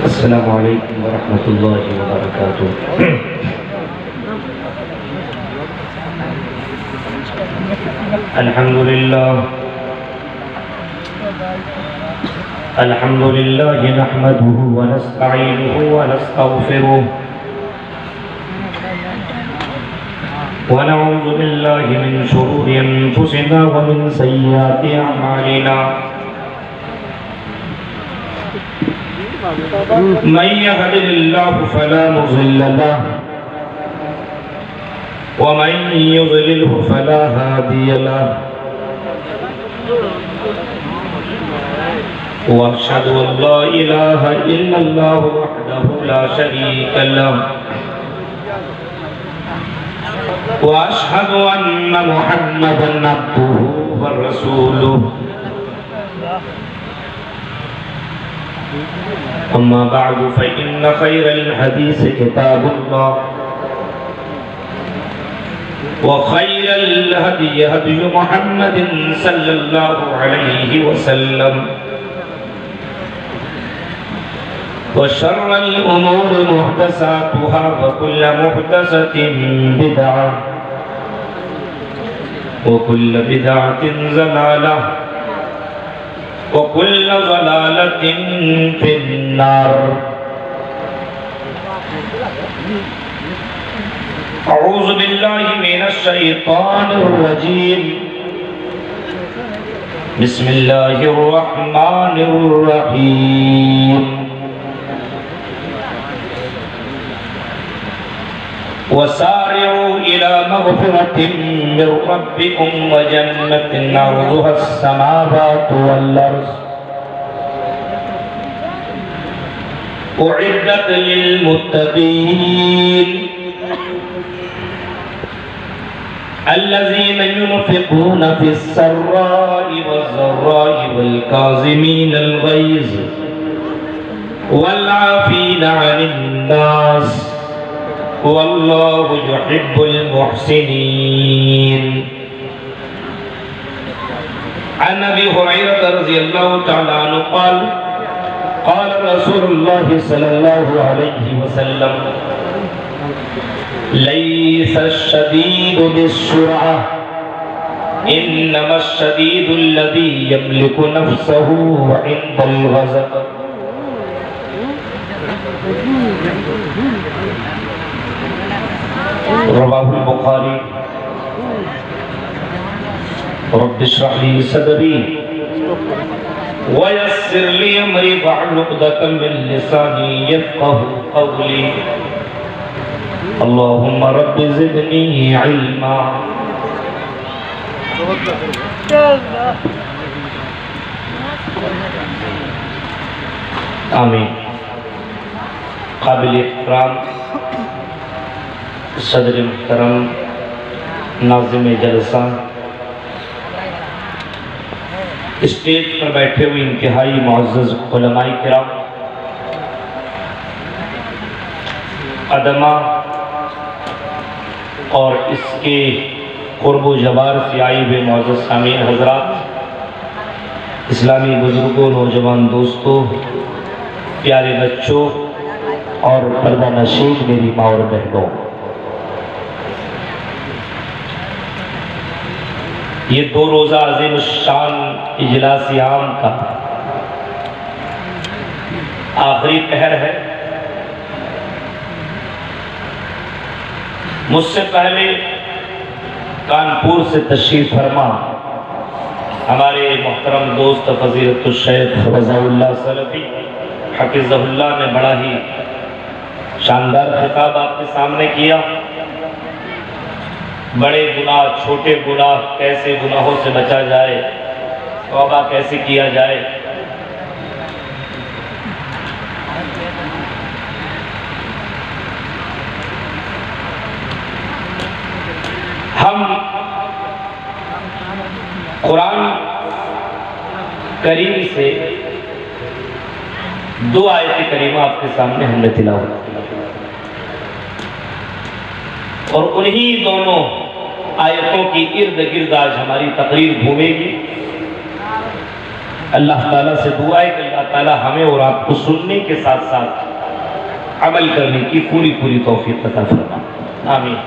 السلام علیکم ورحمۃ اللہ وبرکاتہ۔ الحمد للہ نحمده ونستعینه ونستغفره ونعوذ باللہ من شرور انفسنا ومن سیئات اعمالنا، من يهده الله فلا مضل له ومن يضلله فلا هادي له، واشهد ان لا اله الا الله وحده لا شريك له، واشهد ان محمدا عبده ورسوله، اما بعد فان خير الحديث كتاب الله، وخير الهدي هدي محمد صلى الله عليه وسلم، وشر الأمور محدثاتها وكل محدثة بدعة وكل بدعة ضلالة وكل ضلالة في النار۔ أعوذ بالله من الشيطان الرجيم، بسم الله الرحمن الرحيم، وسارعوا إلى مغفرة من ربكم وجنة عرضها السماوات والأرض أعدت للمتقين الذين ينفقون في السراء والضراء والكاظمين الغيظ والعافين عن الناس والله يحب المحسنين۔ عن ابي هريره رضي الله تعالى عنه قال قال رسول الله صلى الله عليه وسلم ليس الشديد بالسرعه انما الشديد الذي يملك نفسه عند الغضب۔ رواه البخاری۔ رب اشرح لي صدري ويسر لي امري واحلل عقدة من لساني يفقهوا قولي، اللهم رب زدني علما۔ آمین۔ قابل احترام صدر محترم، ناظم جلسہ، اسٹیج پر بیٹھے ہوئے انتہائی معزز علماء کرام، ادماء اور اس کے قرب و جوار سے آئے ہوئے معزز سامعین حضرات، اسلامی بزرگوں، نوجوان دوستوں، پیارے بچوں اور پردہ نشین میری ماں اور بہنوں، یہ 2 روزہ عظیم الشان اجلاس عام کا آخری پہر ہے۔ مجھ سے پہلے کانپور سے تشریف فرما ہمارے محترم دوست فضیلت الشیخ رضا اللہ سلفی حفظہ اللہ نے بڑا ہی شاندار خطاب آپ کے سامنے کیا۔ بڑے گناہ، چھوٹے گناہ، کیسے گناہوں سے بچا جائے، توبہ کیسے کیا جائے۔ ہم قرآن کریم سے 2 آیت کریمہ آپ کے سامنے ہم نے تلاوت کی، اور انہی دونوں آیتوں کی ارد گرد آج ہماری تقریر گھومے گی۔ اللہ تعالیٰ سے دعا ہے کہ اللہ تعالیٰ ہمیں اور آپ کو سننے کے ساتھ ساتھ عمل کرنے کی پوری توفیق عطا فرمائے، آمین۔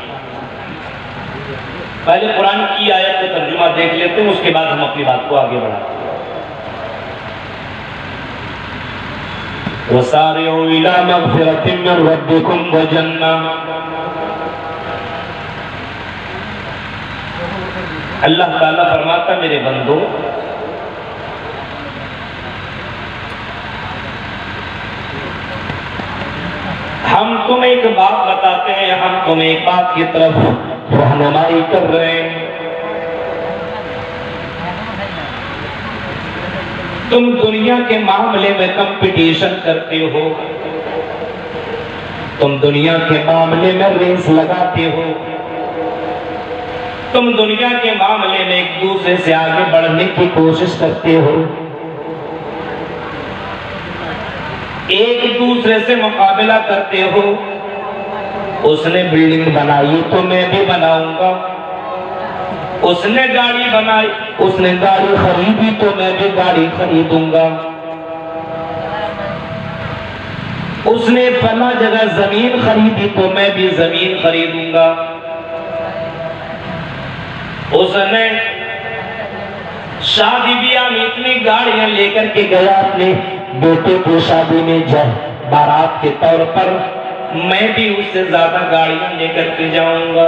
پہلے قرآن کی آیت کا ترجمہ دیکھ لیتے ہیں، اس کے بعد ہم اپنی بات کو آگے بڑھاتے ہیں۔ وَسَارِعُوا إِلَىٰ مَغْفِرَةٍ مِّن رَّبِّكُمْ وَجَنَّةٍ۔ اللہ تعالیٰ فرماتا میرے بندو، ہم تمہیں ایک بات بتاتے ہیں، ہم تمہیں ایک بات کی طرف رہنمائی کر رہے ہیں۔ تم دنیا کے معاملے میں کمپٹیشن کرتے ہو، تم دنیا کے معاملے میں ریس لگاتے ہو، تم دنیا کے معاملے میں ایک دوسرے سے آگے بڑھنے کی کوشش کرتے ہو، ایک دوسرے سے مقابلہ کرتے ہو۔ اس نے بلڈنگ بنائی تو میں بھی بناؤں گا، اس نے گاڑی بنائی، اس نے گاڑی خریدی تو میں بھی گاڑی خریدوں گا، اس نے فلاں جگہ زمین خریدی تو میں بھی زمین خریدوں گا، اس نے شادی بیاہ میں اتنی گاڑیاں لے کر کے گیا اپنے بیٹے کی شادی میں بارات کے طور پر، میں بھی اس سے زیادہ گاڑیاں لے کر کے جاؤں گا۔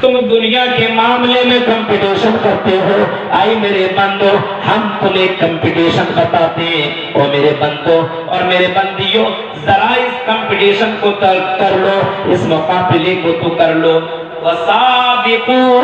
تم دنیا کے معاملے میں کمپٹیشن کرتے ہو، آئی میرے بندو ہم تمہیں کمپٹیشن بتاتے ہیں، اور میرے بندو اور میرے بندیوں ذرا اس کمپٹیشن کو کر لو، اس مقابلے کو تو کر لو۔ وَسَابِقُوا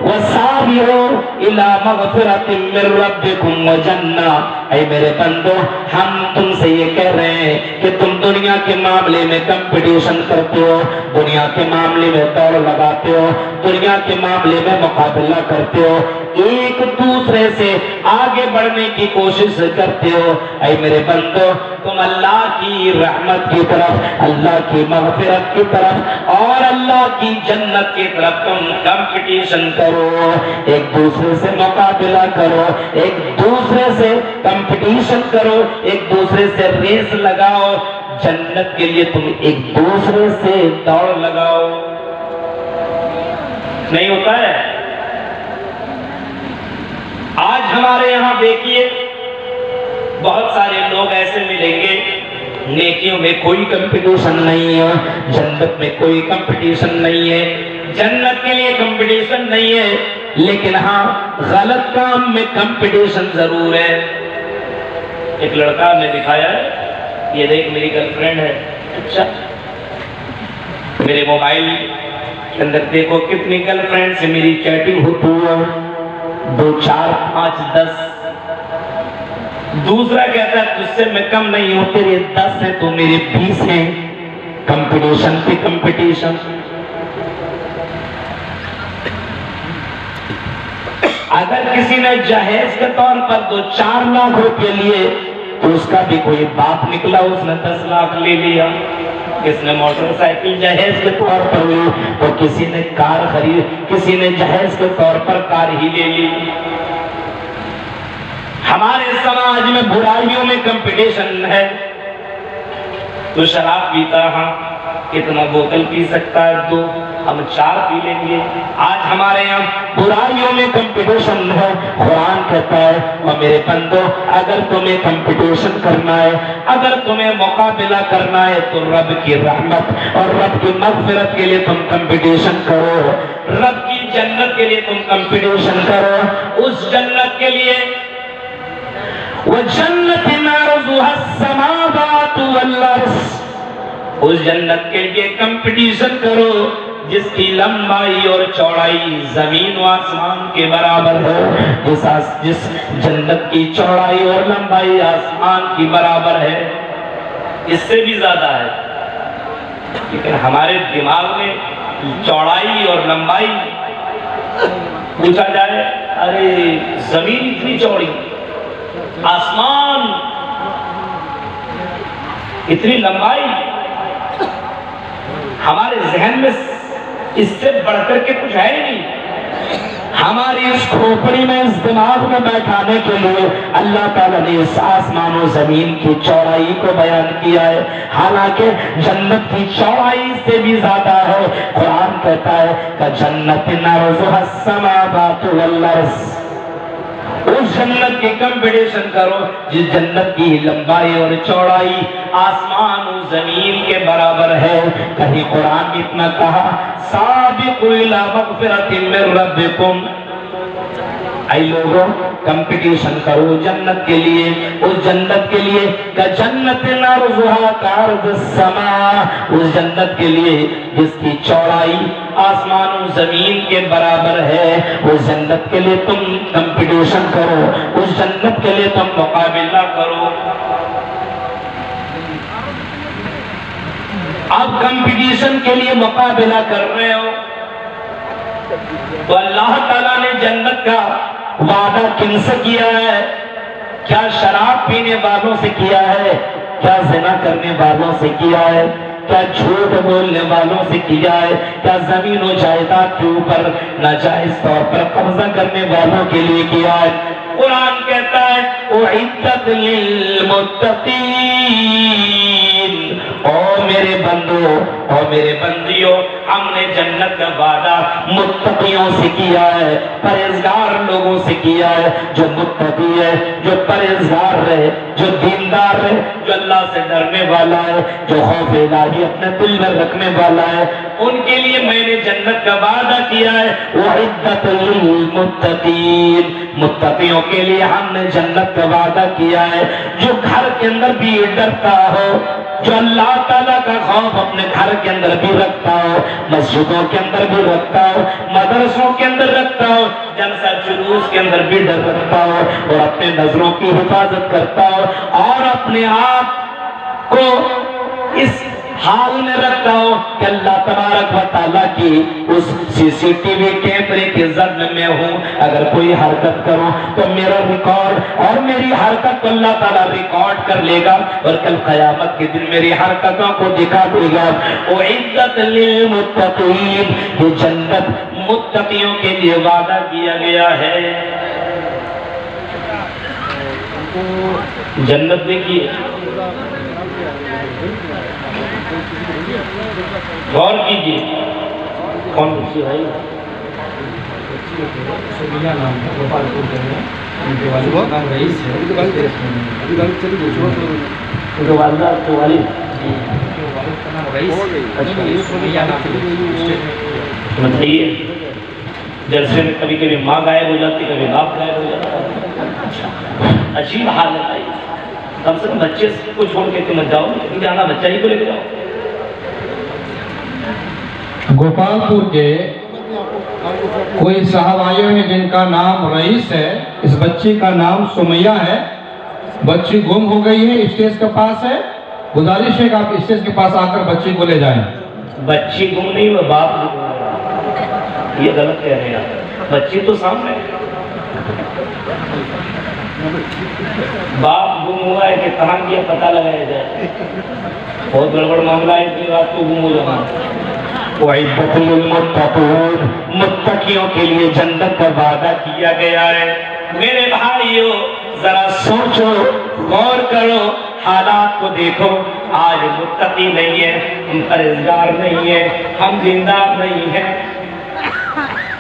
وَسَابِرُوا إِلَىٰ مَغْفِرَةٍ مِّن رَّبِّكُمْ وَجَنَّةٍ۔ اے میرے بندو ہم تم سے یہ کہہ رہے ہیں کہ تم دنیا کے معاملے میں کمپٹیشن کرتے ہو، دنیا کے معاملے میں دوڑ لگاتے ہو، دنیا کے معاملے میں مقابلہ کرتے ہو، ایک دوسرے سے آگے بڑھنے کی کوشش کرتے ہو۔ اے میرے بندو تم اللہ کی رحمت کی طرف، اللہ کی مغفرت کی طرف اور اللہ کی جنت کی طرف تم کمپٹیشن کرو، ایک دوسرے سے مقابلہ کرو، ایک دوسرے سے کمپٹیشن کرو، ایک دوسرے سے ریس لگاؤ، جنت کے لیے تم ایک دوسرے سے دوڑ لگاؤ۔ نہیں ہوتا ہے؟ آج ہمارے یہاں دیکھیے بہت سارے لوگ ایسے ملیں گے، نیکیوں میں کوئی کمپٹیشن نہیں ہے، جنت میں کوئی کمپٹیشن نہیں ہے، جنت کے لیے کمپٹیشن نہیں ہے، لیکن ہاں غلط کام میں کمپٹیشن ضرور ہے۔ ایک لڑکا نے دکھایا ہے، یہ دیکھ میری گرل فرینڈ ہے، اچھا میرے موبائل کے اندر دیکھو کتنی گرل فرینڈ سے میری چیٹنگ ہوتی ہے، 2 4 5 10۔ دوسرا کہتا ہے تجھ سے میں کم نہیں ہوں، تیرے 10 ہیں تو میرے 20 ہیں، کمپٹیشن پہ کمپٹیشن۔ اگر کسی نے جہیز کے طور پر 2-4 لاکھ روپے لیے تو اس کا بھی کوئی باپ نکلا، اس نے 10 لاکھ لے لیا۔ کس نے موٹر سائیکل جہیز کے طور پر لی تو کسی نے کار خرید، کسی نے جہیز کے طور پر کار ہی لے لی۔ ہمارے سماج میں برائیوں میں کمپٹیشن ہے، تو شراب پیتا ہاں کتنا بوتل پی سکتا ہے، 2 ہم 4 پی لیں گے۔ آج ہمارے یہاں برائیوں میں کمپٹیشن ہے۔ قرآن کہتا ہے اور میرے بندو اگر تمہیں کمپٹیشن کرنا ہے، اگر تمہیں مقابلہ کرنا ہے تو رب کی رحمت اور رب کی مغفرت کے لیے تم کمپٹیشن کرو، رب کی جنت کے لیے تم کمپٹیشن کرو۔ اس جنت کے لیے وَجَنَّةٍ عَرْضُهَا السَّمَاوَاتُ وَالْأَرْضُ، اس جنت کے لیے کمپٹیشن کرو جس کی لمبائی اور چوڑائی زمین و آسمان کے برابر ہے، جس جنت کی چوڑائی اور لمبائی آسمان کی برابر ہے، اس سے بھی زیادہ ہے۔ لیکن ہمارے دماغ میں چوڑائی اور لمبائی پوچھا جائے، ارے زمین اتنی چوڑی، آسمان اتنی لمبائی، ہمارے ذہن میں اس سے بڑھ کر کے کچھ ہے ہی نہیں۔ ہماری اس کھوپڑی میں اس دماغ میں بیٹھانے کے لیے اللہ تعالیٰ نے اس آسمان و زمین کی چوڑائی کو بیان کیا ہے، حالانکہ جنت کی چوڑائی سے بھی زیادہ ہے۔ قرآن کہتا ہے کہ جنت عرضها السماوات والارض، اس جنت کی کمپٹیشن کرو جس جنت کی لمبائی اور چوڑائی آسمان و زمین کے برابر ہے۔ کہیں قرآن میں اتنا کہا سابقوا الی مغفرۃ من ربکم، اے لوگوں کمپٹیشن کرو جنت کے لیے، اس جنت کے لیے کہ جنت عرضها کعرض السماء، اس جنت کے لیے جس کی چوڑائی آسمان و زمین کے برابر ہے، اس جنت کے لیے تم کمپٹیشن کرو، اس جنت کے لیے تم مقابلہ کرو۔ اب کمپٹیشن کے لیے مقابلہ کر رہے ہو تو اللہ تعالیٰ نے جنت کا وعدہ کن سے کیا ہے؟ کیا شراب پینے والوں سے کیا ہے؟ کیا زنا کرنے والوں سے کیا ہے؟ کیا جھوٹ بولنے والوں سے کیا ہے؟ کیا زمین و جائیداد کے اوپر ناجائز طور پر قبضہ کرنے والوں کے لیے کیا ہے؟ قرآن کہتا ہے اعدت للمتقین، او میرے بندو او میرے بندیوں، ہم نے جنت کا وعدہ متقیوں سے کیا ہے، پرہیزگار لوگوں سے کیا ہے، جو متقی ہے، جو پرہیزگار رہے، جو دیندار رہے، جو اللہ سے ڈرنے والا ہے، جو خوف الہی اپنے دل میں رکھنے والا ہے، ان کے لیے میں نے جنت کا وعدہ کیا ہے۔ اعدت للمتقین، متقیوں کے لیے ہم نے جنت کا وعدہ کیا ہے۔ جو گھر کے اندر بھی ڈرتا ہو، جو اللہ تعالیٰ کا خوف اپنے گھر کے اندر بھی رکھتا ہو، مسجدوں کے اندر بھی رکھتا ہو، مدرسوں کے اندر رکھتا ہو، جلسہ جلوس کے اندر بھی ڈر رکھتا ہو، اور اپنے نظروں کی حفاظت کرتا ہو، اور اپنے آپ کو اس حال میں رکھتا ہو کہ اللہ تبارک و تعالیٰ کی اس سی سی ٹی وی کیمرے کے ضمن میں ہوں، اگر کوئی حرکت کروں تو میرا ریکارڈ اور میری حرکت کو اللہ تعالیٰ ریکارڈ کر لے گا، اور کل قیامت کے دن میری حرکتوں کو دکھا دے گا۔ اعدت للمتقین، یہ جنت متقیوں کے لیے وعدہ کیا گیا ہے۔ جنت دیکھیے، غور کیجیے، کون سی بھائی سمیہ نام ہے، گوپال پور کے ہیں، ان کے والد کا نام رئیس ہے، ان کے والد کے والد کا نام رئیس ہے، سمیہ نام ہے۔ بتائیے جلسے میں کبھی کبھی ماں غائب ہو جاتی، کبھی باپ غائب ہو جاتا، عجیب حالت آئی۔ کم سے کم بچے کو چھوڑ کے مت جاؤ، لیکن جانا بچہ ہی کو لے کے جاؤ۔ گوپال پور کے کوئی صاحب آئے ہیں جن کا نام رئیس ہے، اس بچی کا نام سمیہ ہے، بچی گم ہو گئی ہے، اسٹیج کے پاس ہے، گزارش ہے کہ آپ اسٹیج کے پاس آ کر بچی کو لے جائیں۔ بچی گم نہیں، وہ باپ گم ہے، یہ غلط کہہ رہے ہیں، بچی تو سامنے ہے، باپ گم ہوا ہے کہ کہاں کیا پتہ لگایا جائے، بہت گڑبڑ معاملہ ہے، اتنی رات کو گم ہو جانا۔ وَعِدَّةٌ لِّلْمُتَّقِينَ، متقیوں کے لیے جنت کا وعدہ کیا گیا ہے۔ میرے بھائیو ذرا سوچو، غور کرو، حالات کو دیکھو، آج متقی نہیں ہے، ہم پرہیزگار نہیں ہے، ہم دیندار نہیں ہیں۔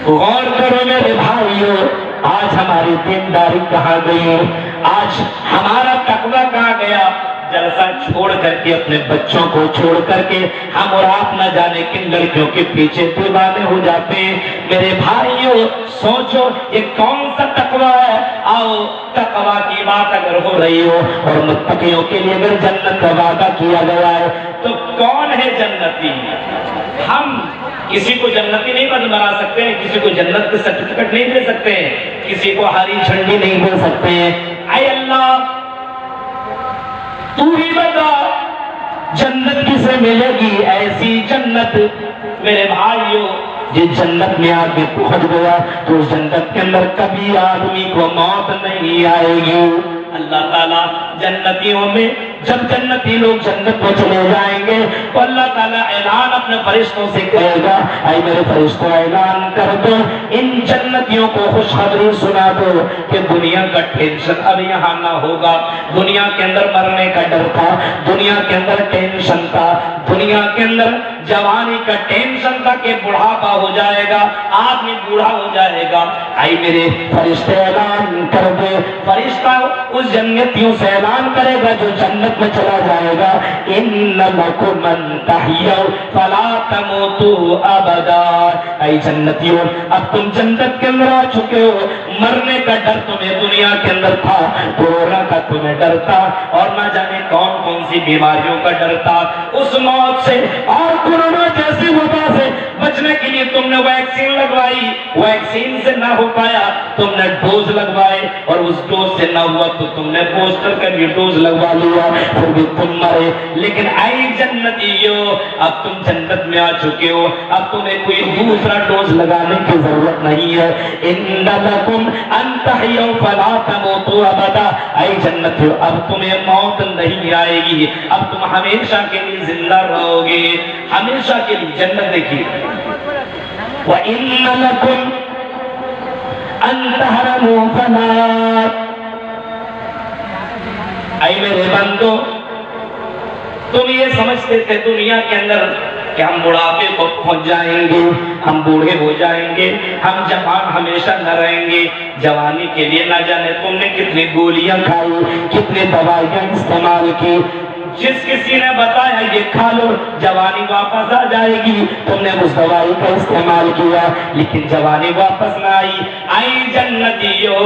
غور کرو میرے بھائیو، آج ہماری دینداری کہاں گئی، آج ہمارا تقویٰ کہاں گیا؟ جلسہ چھوڑ کر کے، اپنے بچوں کو چھوڑ کر کے ہم اور آپ نہ جانے کن لڑکیوں کے پیچھے دیوانے ہو جاتے ہیں۔ میرے بھائیو سوچو، یہ کون سا تقویٰ ہے؟ آؤ تقویٰ کی بات اگر ہو رہی ہو اور متقیوں کے لیے اگر جنت کا وعدہ کیا گیا ہے تو کون ہے جنتی؟ ہم کسی کو جنتی نہیں بنا سکتے ہیں، کسی کو جنت کے سرٹیفکیٹ نہیں دے سکتے ہیں، کسی کو ہری جھنڈی نہیں دے سکتے ہیں۔ اے اللہ تو ہی بتا جنت کسے ملے گی، ایسی جنت میرے بھائیو جس جنت میں آدمی پہنچ گیا تو اس جنت کے اندر کبھی آدمی کو موت نہیں آئے گی۔ اللہ تعالیٰ جنتیوں میں جب جنتی لوگ جنت میں چلے جائیں گے تو اللہ تعالیٰ اعلان اپنے فرشتوں سے کہے گا، اے میرے فرشتوں اعلان کر دو ان جنتیوں کو خوشخبری سنا دو کہ دنیا کا ٹینشن اب یہاں نہ ہوگا۔ دنیا کے اندر مرنے کا ڈر تھا، دنیا کے اندر ٹینشن تھا، دنیا کے اندر جوانی کا ٹینشن تھا کہ بڑھاپا ہو جائے گا، آدمی بوڑھا ہو جائے گا۔ اے میرے فرشتے اعلان کر دے، فرشتہ اس جنتیوں سے اعلان کرے گا جو جنت میں چلا جائے گا، ان لکم ان تحیوا فلا تموتوا ابدا۔ اے جنتیوں اب تم جنت کے اندر آ چکے ہو، مرنے کا ڈر تمہیں دنیا کے اندر تھا، کورونا کا تمہیں ڈر تھا، اور نہ جانے کون کون سی بیماریوں کا ڈر تھا، اس موت سے اور کورونا جیسی وبا سے بچنے کے لیے تم نے ویکسین لگوائی، ویکسین سے نہ ہو پایا تم نے ڈوز لگوائے، اور اس ڈوز سے نہ ہوا تو تم نے بوسٹر کا بھی ڈوز لگوا لیا، پھر بھی تم مرے۔ لیکن اے جنتیو اب تم جنت میں آ چکے ہو، اب تمہیں کوئی دوسرا ڈوز لگانے کی ضرورت نہیں ہے۔ ان لکم ان تحیوا فلا تموتوا ابدا۔ اے جنتیو اب تمہیں موت نہیں آئے گی، اب تم ہمیشہ کے لیے زندہ رہو گے، ہمیشہ کے لیے۔ جنت دیکھیے، وَإِنَّ لَكُمْ أَن تَحْرَمُوا فَلَا۔ اے میرے بندو تم یہ سمجھتے تھے دنیا کے اندر کہ ہم بڑھاپے کو پہنچ جائیں گے، ہم بوڑھے ہو جائیں گے، ہم جوان ہمیشہ نہ رہیں گے۔ جوانی کے لیے نہ جانے تم نے کتنی گولیاں کھائی، کتنی دوائیاں استعمال کی، جس کسی نے بتایا یہ کھا لو جوانی واپس آ جائے گی، تم نے اس دوائی کا استعمال کیا لیکن جوانی واپس نہ آئی۔ اے جنتیو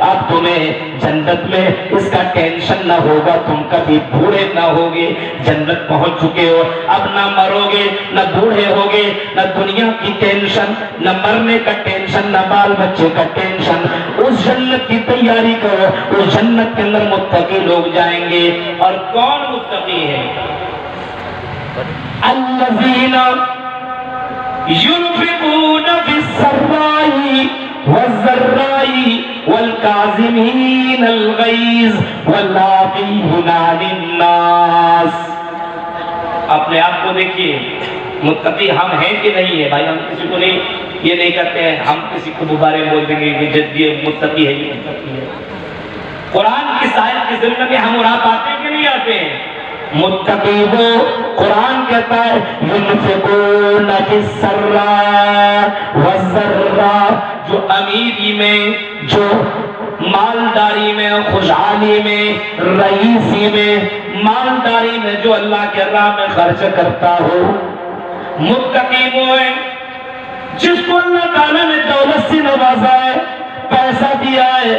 اب تمہیں جنت میں اس کا ٹینشن نہ ہوگا، تم کبھی بوڑھے نہ ہوگے، جنت پہنچ چکے ہو، اب نہ مرو گے، نہ بوڑھے ہوگے، نہ دنیا کی ٹینشن، نہ مرنے کا ٹینشن، نہ بال بچے کا ٹینشن۔ اس جنت کی تیاری کرو، اس جنت کے اندر متقی لوگ جائیں گے۔ اور کون متقی ہے؟ الذین ينفقون في السراء والضراء والكاظمين الغيظ والعافين عن الناس۔ اپنے آپ کو دیکھیے، متقی ہم ہیں کہ نہیں ہے؟ بھائی ہم کسی کو نہیں یہ نہیں کرتے ہیں، ہم کسی کو مبارک بول دیں گے کہ جد یہ متقی ہے، یہ متقی ہے۔ قرآن کی سائر کی ضمن میں ہم راہ پاتے ہیں کہ نہیں آتے ہیں؟ متقی وہ قرآن کہتا ہے ينفقون في السراء والضراء، جو امیری میں، جو مالداری میں، خوشحالی میں، رئیسی میں، مالداری میں جو اللہ کے راہ میں خرچ کرتا ہو۔ متقی وہ ہے جس کو اللہ تعالیٰ نے دولت سے نوازا ہے، پیسہ دیا ہے،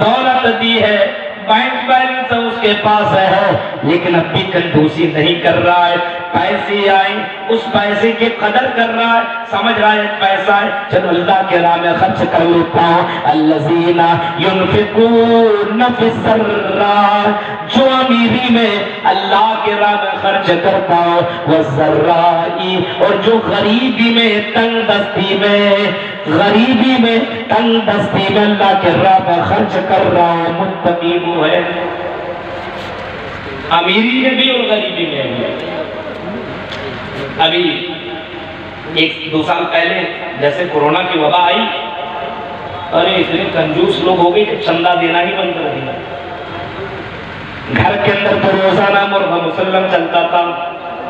دولت دی ہے، بینک بیلنس اس کے پاس ہے، لیکن اب بھی کنجوسی نہیں کر رہا ہے۔ پیسے آئیں اس پیسے کی قدر کر رہا ہے، سمجھ رہا ہے پیسہ ہے چلو اللہ کے راہ میں خرچ کر لیتا ہوں۔ الذین ينفقون فی السراء، جو امیری میں اللہ کے راہ میں خرچ کرتا ہوں، والضراء، اور جو غریبی میں، تنگ دستی میں، غریبی میں، تنگ دستی میں اللہ کے راہ میں خرچ کر رہا ہوں۔ متقی وہ ہے امیری میں بھی اور غریبی میں بھی۔ ابھی ایک دو سال پہلے جیسے کورونا کی وبا آئی، ارے اتنے کنجوس لوگ ہو گئے کہ چندہ دینا ہی بند کر دیا۔ گھر کے اندر تو روزانہ مرغہ مسلم چلتا تھا،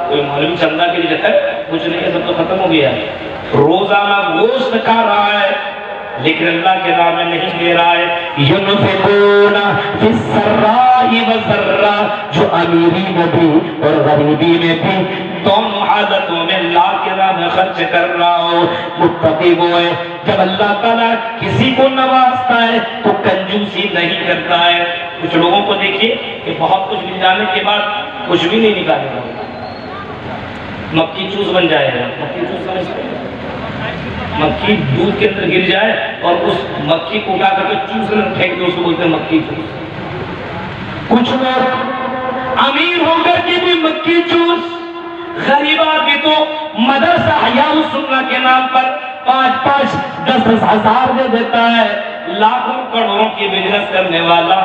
کوئی مولوی چندہ کے لیے کہتا ہے کچھ نہیں ہے، سب تو ختم ہو گیا۔ روزانہ گوشت کھا رہا ہے لیکن اللہ کے نام میں نہیں دے رہا ہے۔ ينفقون فی السراء والضراء، جو امیری میں بھی اور غریبی میں بھی، دونوں حالتوں میں اللہ کے راہ میں خرچ کر رہا ہو۔ متقی وہ ہے جب اللہ تعالیٰ کسی کو نوازتا ہے تو کنجوسی نہیں کرتا ہے۔ کچھ لوگوں کو دیکھیے کہ بہت کچھ مل جانے کے بعد کچھ بھی نہیں نکالے گا، مکھی چوس بن جائے گا۔ مکھی چوس سمجھتے ہیں؟ مکھی دودھ کے اندر گر جائے اور اس مکھی کو اٹھا کر کے چوس کر پھینک دے، اس کو بولتے ہیں مکھی چوس۔ کچھ لوگ امیر ہو کر کے بھی مکھی چوس، غریب آدمی تو مدرسہ حیاء السنہ کے نام پر 5-5 10-10 ہزار دے دیتا ہے۔ لاکھوں کروڑوں کی بزنس کرنے والا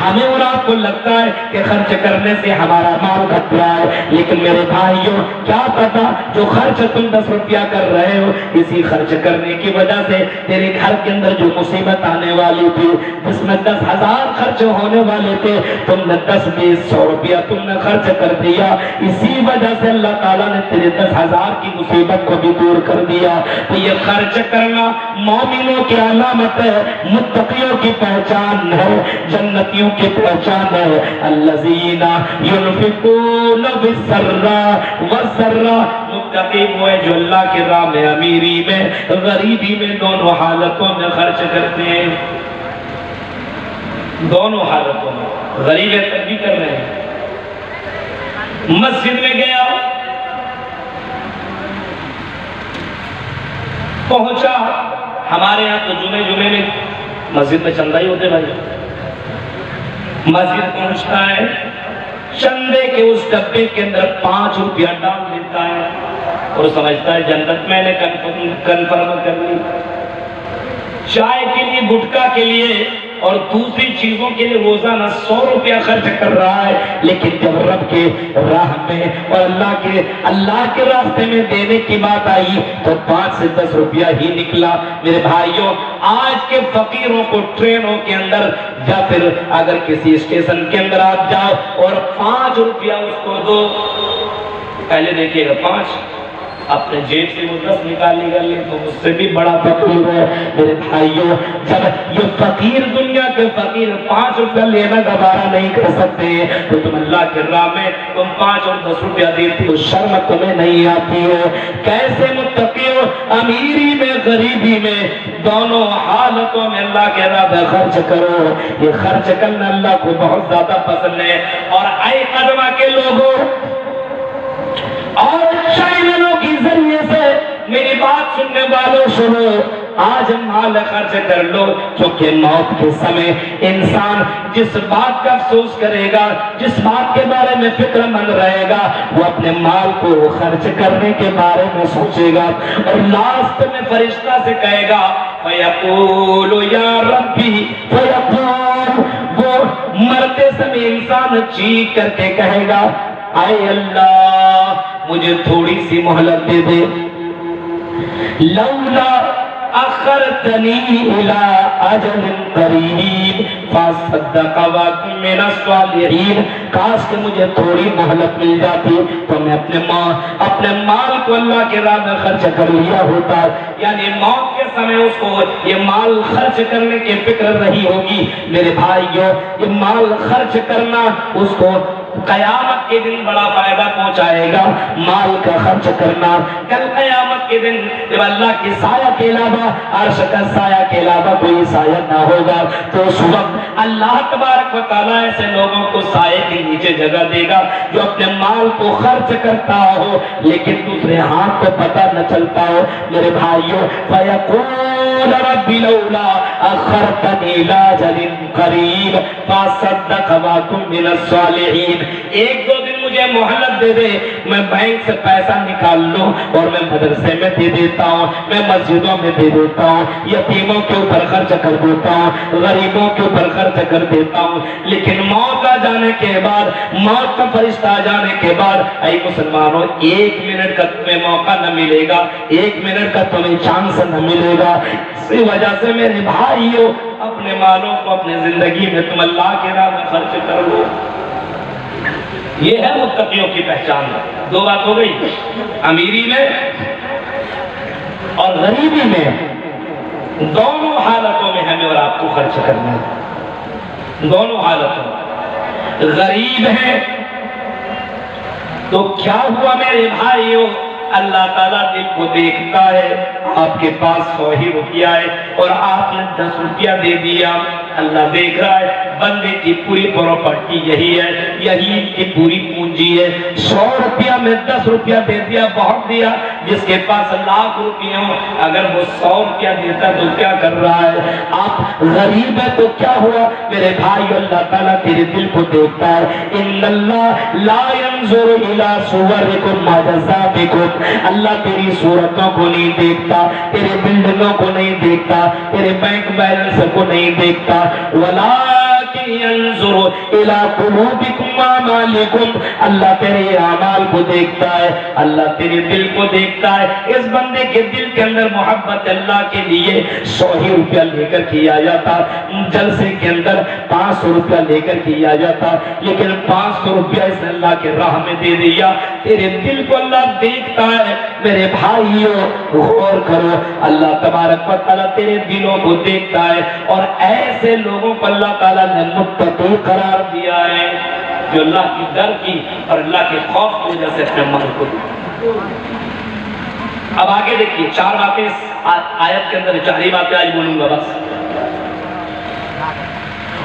ہمیں اور آپ کو لگتا ہے کہ خرچ کرنے سے ہمارا مال گھٹ رہا ہے، لیکن میرے بھائیوں کیا پتا جو خرچ تم 10 روپیہ کر رہے ہو، اسی خرچ کرنے کی وجہ سے تیرے گھر کے اندر جو مصیبت آنے والی تھی، جس میں 10,000 خرچ ہونے والے تھے، تم نے 10 20 100 روپیہ تم نے خرچ کر دیا، اسی وجہ سے اللہ تعالیٰ نے تیرے 10,000 کی مصیبت کو بھی دور کر دیا۔ تو یہ خرچ کرنا مومنوں کی علامت ہے، متقیوں کی پہچان ہے، جنتیوں کی پہچان ہے۔ الذین ينفقون بالسراء والضراء، متقی وہ ہے جو اللہ کے راہ میں امیری میں غریبی میں دونوں حالتوں میں خرچ کرتے ہیں، دونوں حالتوں میں غریب تک بھی کر رہے ہیں۔ مسجد میں گیا، پہنچا، ہمارے یہاں تو جمعے میں مسجد میں چندہ ہی ہوتے بھائی، مسجد پہنچتا ہے، چندے کے اس ڈبے کے اندر 5 روپیہ ڈال دیتا ہے اور سمجھتا ہے جنت میں نے کنفرم کر لی۔ چائے کے لیے، گٹکا کے لیے اور دوسری چیزوں کے لیے روزانہ 100 روپیہ خرچ کر رہا ہے، لیکن جب رب کے راہ میں اور اللہ کے راستے میں دینے کی بات آئی تو 5 سے 10 روپیہ ہی نکلا۔ میرے بھائیوں آج کے فقیروں کو ٹرینوں کے اندر یا پھر اگر کسی اسٹیشن کے اندر آپ جاؤ اور 5 روپیہ اس کو دو، پہلے دیکھیے گا 5، اپنے جیب سے وہ 10 نکالی گا، تو اس سے بھی بڑا فقیر ہے۔ میرے بھائیوں جب یہ فقیر دنیا کے فقیر 5 روپیہ لینا گوارا نہیں کر سکتے تو تم اللہ کے راہ میں تم 5 اور 10 روپیہ دیتی ہو، شرم تمہیں نہیں آتی ہے؟ کیسے متقی ہو؟ امیری میں غریبی میں دونوں حالتوں میں اللہ کے راہ میں خرچ کرو۔ یہ خرچ کرنا اللہ کو بہت زیادہ پسند ہے۔ اور اے قدمہ کے لوگوں اور چینلوں کی ذریعے سے میری بات سننے والوں سنو، آج مال خرچ کر لو، کیونکہ موت کے سمے انسان جس بات کا افسوس کرے گا، جس بات کے بارے میں فکر مند رہے گا، وہ اپنے مال کو خرچ کرنے کے بارے میں سوچے گا، اور لاسٹ میں فرشتہ سے کہے گا فَيَقُولُ يَا رَبِّ، فَيَقُولُ، وہ مرتے سمے انسان چیخ کر کے کہے گا اے اللہ مجھے تھوڑی سی مہلت دے دے، لولا اخرتنی الی اجل قریب فاصدق واکن من الصالحین، کاش کہ مجھے تھوڑی مہلت مل جاتی تو میں اپنے مال کو اللہ کے راہ میں خرچ کر لیا ہوتا۔ یعنی موت کے سمے اس کو یہ مال خرچ کرنے کی فکر رہی ہوگی۔ میرے بھائیوں یہ مال خرچ کرنا اس کو قیامت کے دن بڑا فائدہ پہنچائے گا۔ مال کا خرچ کرنا کل قیامت کے دن جب اللہ کی سایہ کے علاوہ، عرش کا سایہ کے علاوہ کوئی سایہ نہ ہوگا، تو اس وقت اللہ تبارک و تعالیٰ ایسے لوگوں کو سائے کے نیچے جگہ دے گا جو اپنے مال کو خرچ کرتا ہو لیکن دوسرے ہاتھ کو پتہ نہ چلتا ہو۔ میرے بھائیوں فَيَقُولُ رَبِّ لَوْلَا أَخَّرْتَنِي إِلَىٰ أَجَلٍ قَرِيبٍ فَأَصَّدَّقَ وَأَكُن مِّنَ الصَّالِحِينَ، 1-2 دن مجھے مہلت دے دے، میں بینک سے پیسہ نکال لوں اور میں مدرسے میں دے دیتا ہوں، میں مسجدوں میں دے دیتا ہوں، یتیموں کے اوپر خرچ کر دیتا ہوں، غریبوں کے اوپر خرچ کر دیتا ہوں۔ لیکن موت آ جانے کے بعد، موت کا فرشتہ آ جانے کے بعد، اے مسلمانوں 1 منٹ کا تمہیں موقع نہ ملے گا، 1 منٹ کا تمہیں چانس نہ ملے گا۔ اسی وجہ سے میرے بھائیوں اپنے مالوں کو اپنے زندگی میں تم اللہ کے راہ میں خرچ کر لو۔ یہ ہے متقیوں کی پہچان۔ 2 بات ہو گئی، امیری میں اور غریبی میں، دونوں حالتوں میں ہمیں اور آپ کو خرچ کرنا ہے، دونوں حالتوں۔ غریب ہے تو کیا ہوا میرے بھائیوں، اللہ تعالیٰ دل کو دیکھتا ہے، آپ کے پاس 100 ہی روپیہ ہے اور آپ نے 10 روپیہ دے دیا، اللہ دیکھ رہا ہے بندے کی پوری پراپرٹی یہی ہے، یہی کی پوری پونجی ہے۔ 100 روپیہ میں 10 روپیہ دے دیا، بہت دیا۔ جس کے پاس لاکھ روپیہ ہو اگر وہ 100 روپیہ دیتا تو کیا کر رہا ہے؟ آپ غریب ہے تو کیا ہوا میرے بھائی، اللہ تعالیٰ تیرے دل کو دیکھتا ہے۔ ان اللہ لا ينظر الى صورکم واجسامکم، اللہ تیری صورتوں کو نہیں دیکھتا، تیرے بلڈنگوں کو نہیں دیکھتا، تیرے بینک بیلنس کو نہیں دیکھتا، ولا ينظر الى قلوبكم واعمالكم. اللہ تیرے اعمال کو دیکھتا ہے, اللہ تیرے دل کو دیکھتا ہے. اس بندے کے دل کے اندر محبت اللہ کے لیے 100 ہی روپیہ لے کر کیا جاتا, جلسے کے اندر 500 روپیہ لے کر کیا جاتا, لیکن 500 روپیہ اس نے اللہ کے راہ میں دے دیا. تیرے دل کو اللہ دیکھتا ہے. میرے بھائیوں غور کرو, اللہ تبارک و تعالیٰ تیرے دلوں کو دیکھتا ہے, اور ایسے لوگوں کو اللہ تعالیٰ نے متقی قرار دیا ہے جو اللہ کی ڈر کی اور اللہ کے خوف کی وجہ سے اپنے من کو دیا. اب آگے دیکھیے 4 باتیں اس آیت کے اندر, 4 ہی باتیں آج بولوں گا بس.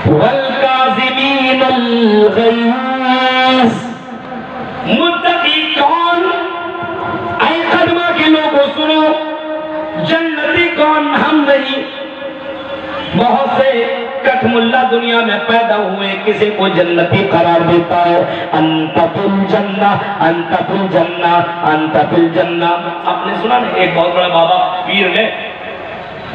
وَالْكَاظِمِينَ الْغَيْظَ. متقی کون؟ اے قدمہ کے لوگوں سنو, جنتی کون؟ ہم نہیں. بہت سے کٹھ ملا دنیا میں پیدا ہوئے, کسی کو جنتی قرار دیتا ہے. انت فی الجنہ, انت فی الجنہ, انت فی الجنہ. آپ نے سنا نا ایک بہت بڑا بابا پیر نے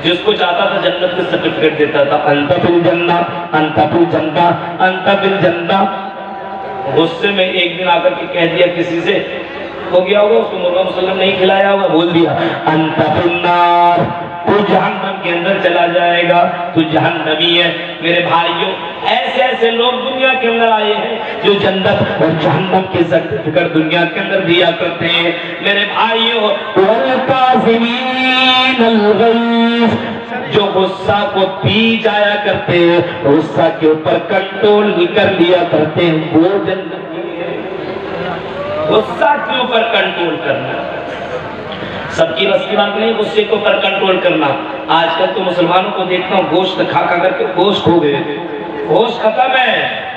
جس کو چاہتا تھا جنت کے سرٹیفکیٹ دیتا تھا, انت فی الجنہ, انت فی الجنہ, انت فی الجنہ. غصے میں ایک دن آ کر کے کہہ دیا کسی سے, ہو گیا ہوگا اس کو مرغا مسلم نہیں کھلایا ہوگا, بول دیا انت فی النار, تو جہنم کے اندر چلا جائے گا, تو جہنمی ہے. میرے بھائیوں ایسے ایسے لوگ دنیا کے اندر آئے ہیں جو جنت اور جہنم کے سرٹیفکیٹ دنیا کے اندر دیا کرتے ہیں. میرے بھائیوں والکاظمین الغیظ, جو غصہ کو پی جایا کرتے ہیں, غصہ کے اوپر کنٹرول کر لیا کرتے ہیں, وہ جنتی ہے. غصہ کے اوپر کنٹرول کرنا سب کی بس کی بات نہیں, غصے کے اوپر کنٹرول کرنا. آج کل تو مسلمانوں کو دیکھتا ہوں گوشت کھا کر کے گوشت کھو گئے, گوشت ختم ہے.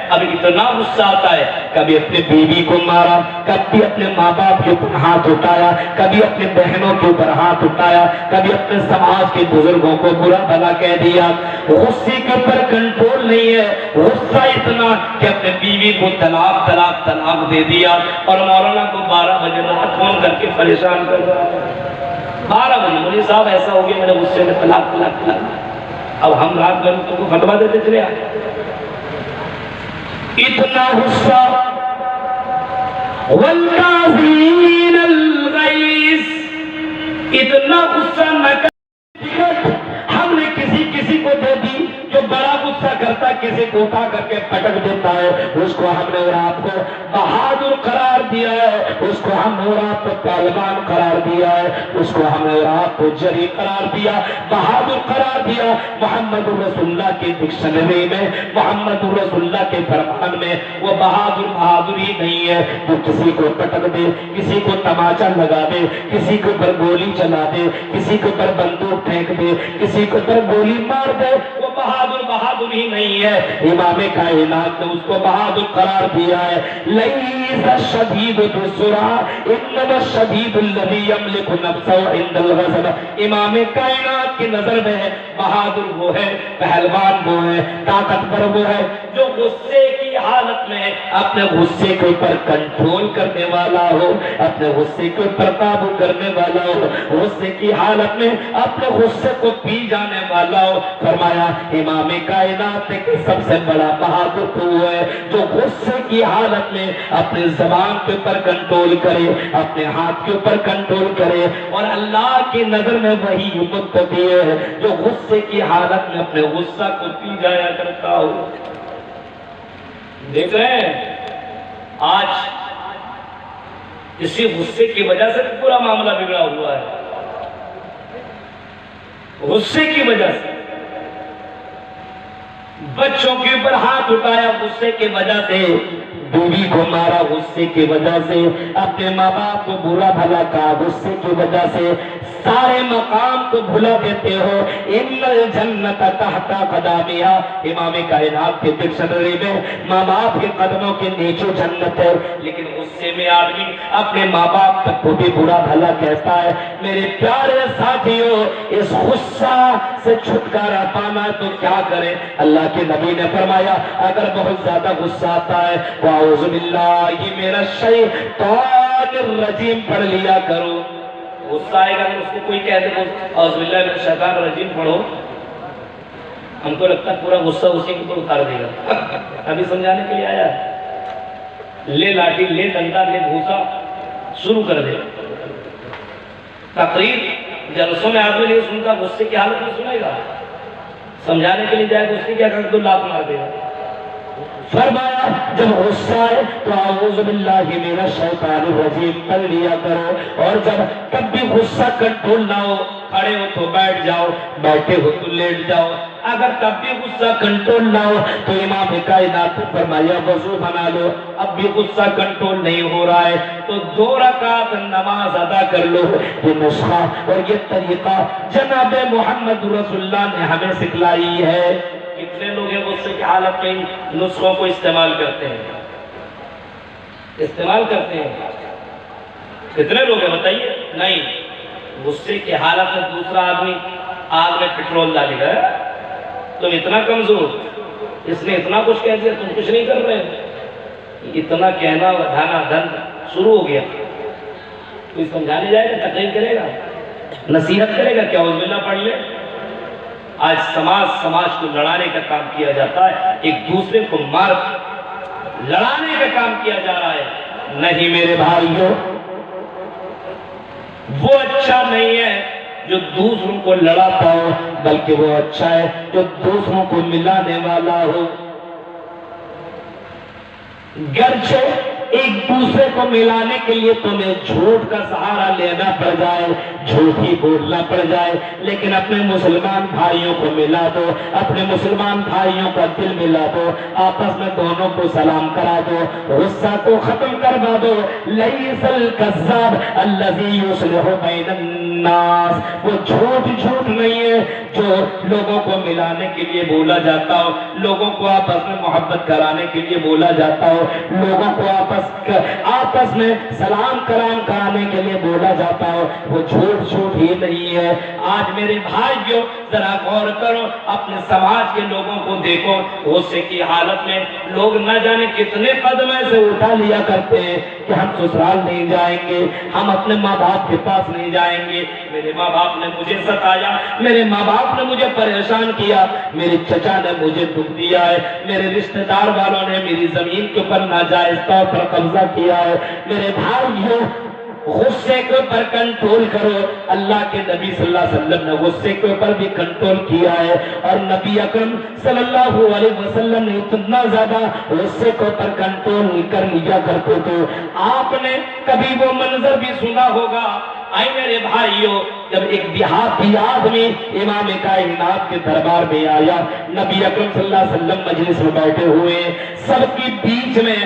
اب اتنا غصہ آتا ہے, کبھی اپنے بیوی کو مارا, کبھی اپنے ماں باپ کے اوپر ہاتھ اٹھایا, کبھی اپنے بہنوں کے اوپر ہاتھ اٹھایا, کبھی اپنے سماج کے بزرگوں کو برا بھلا کہہ دیا. غصے کے اوپر کنٹرول نہیں ہے. غصہ اتنا کہ اپنے بیوی کو طلاق طلاق طلاق دے دیا, اور مولانا کو 12 بجے رات فون کر کے پریشان کر رہا ہے. 12 بجے مولوی صاحب ایسا ہو گیا, میرے غصے میں طلاق طلاق طلاق. اب ہم رات بھر تم کو فتوا دیتے چلے آئے. اتنا غصہ. والکاظمین الغیظ, اتنا غصہ نہ کر. ہم نے کسی کو دے دی جو بڑا غصہ کرتا, کسی کو اٹھا کر کے پٹک دیتا ہے, اس کو ہم نے اور آپ کو بہادر قرار دیا ہے, اس کو ہم نے اور آپ کو پہلوان قرار دیا ہے, اس کو ہم نے اور آپ کو جری قرار دیا, بہادر قرار دیا. محمد رسول اللہ کے ڈکشنری میں, محمد رسول اللہ کے فرمان میں وہ بہادر بہادری نہیں ہے جو کسی کو پٹک دے, کسی کو تماچا لگا دے, کسی کے اوپر گولی چلا دے, کسی کے اوپر بندوق پھینک دے, کسی کے اوپر گولی مار دے. وہ بہادر بہادر ہی نہیں ہے. امام کائنات نے اس کو بہادر قرار دیا ہے. لیس الشدید بالسرعہ انما الشدید الذی یملک نفسہ عند الغضب. امام کائنات کی نظر میں بہادر وہ ہے, پہلوان وہ ہے, طاقتور وہ ہے جو غصے کی حالت میں اپنے غصے کے اوپر کنٹرول کرنے والا ہو, اپنے غصے کے اوپر قابو کرنے والا ہو, غصے کی حالت میں اپنے غصے کو پی جانے والا ہو. فرمایا امام کائنات کہ سب سے بڑا بہادر تو وہ ہے جو غصے کی حالت میں اپنے زبان کے اوپر کنٹرول کرے, اپنے ہاتھ کے اوپر کنٹرول کرے. اور اللہ کی نظر میں وہی متقی ہے جو غصے کی حالت میں اپنے غصہ کو پی جایا کرتا ہو. دیکھ رہے ہیں آج اسی غصے کی وجہ سے پورا معاملہ بگڑا ہوا ہے. غصے کی وجہ سے بچوں کے اوپر ہاتھ اٹھایا, غصے کی وجہ سے بیوی کو مارا, غصے کی وجہ سے اپنے ماں باپ کو برا بھلا کہا, غصے کی وجہ سے سارے مقام کو بھلا دیتے ہو. ان الجنت تحت قدمیہا, امام کائنات کے ڈکشنری میں ماں باپ کے قدموں کے نیچے جنت ہے. لیکن غصے میں آدمی اپنے ماں باپ تک کو بھی برا بھلا کہتا ہے. میرے پیارے ساتھیوں, اس غصہ سے چھٹکارا پانا تو کیا کریں؟ اللہ کے نبی نے فرمایا اگر بہت زیادہ غصہ آتا ہے اعوذ باللہ من الشیطان الرجیم پڑھ لیا کرو. غصہ آئے گا اس کو کوئی کہہ دے اعوذ باللہ من الشیطان الرجیم پڑھو, ہم کو لگتا ہے پورا غصہ اسی کے اوپر اتار دے گا. ابھی سمجھانے کے لیے آیا ہے. لے لاٹھی، لے ڈنڈا، لے بھوسا، شروع کر دے. تقریر جلسوں میں آدمی نہیں سنتا، غصے کی حالت میں سنے گا. سمجھانے کے لیے جائے تو اس کی کیا کر دو، لات مار دے گا. فرمایا جب غصہ ہے تو اعوذ باللہ من الشیطان الرجیم پڑھ لیا کرو، اور جب کب بھی غصہ کنٹرول نہ ہو، کھڑے ہو تو بیٹھ جاؤ، بیٹھے ہو تو لیٹ جاؤ. اگر تب بھی غصہ کنٹرول نہ ہو تو امام کائنات نے فرمایا وضو بنا لو. اب بھی غصہ کنٹرول نہیں ہو رہا ہے تو 2 رکعت نماز ادا کر لو. یہ نسخہ اور یہ طریقہ جناب محمد رسول اللہ نے ہمیں سکھلائی ہے. کتنے لوگ ہیں غصے کی حالت میں نسخوں کو استعمال کرتے ہیں؟ کتنے لوگ ہیں بتائیے؟ نہیں. غصے کی حالت میں دوسرا آدمی آگ میں پٹرول ڈالے گا، تم اتنا کمزور، اس نے اتنا کچھ کہہ دیا، تم کچھ نہیں کر رہے. اتنا کہنا ودھانا دھن شروع ہو گیا. کوئی سمجھانے جائے گا، تقریر کرے گا، نصیحت کرے گا، کیا عزم اللہ پڑھ لے. آج سماج کو لڑانے کا کام کیا جاتا ہے، ایک دوسرے کو مار لڑانے کا کام کیا جا رہا ہے. نہیں میرے بھائیوں، وہ اچھا نہیں ہے جو دوسروں کو لڑاتا ہو، بلکہ وہ اچھا ہے جو دوسروں کو ملانے والا ہو. گرچہ ایک دوسرے کو ملانے کے لیے تمہیں جھوٹ کا سہارا لینا پڑ جائے، جھوٹ ہی بولنا پڑ جائے، لیکن اپنے مسلمان بھائیوں کو ملا دو، اپنے مسلمان بھائیوں کا دل ملا دو، آپس میں دونوں کو سلام کرا دو، غصہ کو ختم کروا دو. لیس الکذاب الذی یصلح بین الناس، وہ جھوٹ نہیں ہے جو لوگوں کو ملانے کے لیے بولا جاتا ہو، لوگوں کو آپس میں محبت کرانے کے لیے بولا جاتا ہو، لوگوں کو آپس میں سلام کرام کرانے کے لیے بولا جاتا ہو، وہ جھوٹ ہی نہیں ہے. آج میرے بھائیوں ذرا غور کرو، اپنے سماج کے لوگوں کو دیکھو، غصے کی حالت میں لوگ نہ جانے کتنے قدم ایسے اٹھا لیا کرتے ہیں کہ ہم سسرال نہیں جائیں گے، ہم اپنے ماں باپ کے پاس نہیں جائیں گے، میرے ماں باپ نے مجھے ستایا، میرے ماں باپ نے مجھے پریشان کیا، میرے چچا نے مجھے دکھ دیا ہے، میرے رشتہ دار والوں نے میری زمین کے اوپر ناجائز طور پر قبضہ کیا ہے. میرے بھائیوں، غصے کے اوپر کنٹرول کرو. اللہ کے نبی صلی اللہ علیہ وسلم نے غصے کے اوپر بھی کنٹرول کیا ہے، اور نبی اکرم صلی اللہ علیہ وسلم نے اتنا زیادہ غصے کے اوپر کنٹرول کر لیا کرتے تھے. آپ نے کبھی وہ منظر بھی سنا ہوگا، اے میرے بھائیوں، جب ایک دیہاتی آدمی امام کائنات کے دربار میں آیا، نبی اکرم صلی اللہ علیہ وسلم مجلس میں بیٹھے ہوئے، سب کے بیچ میں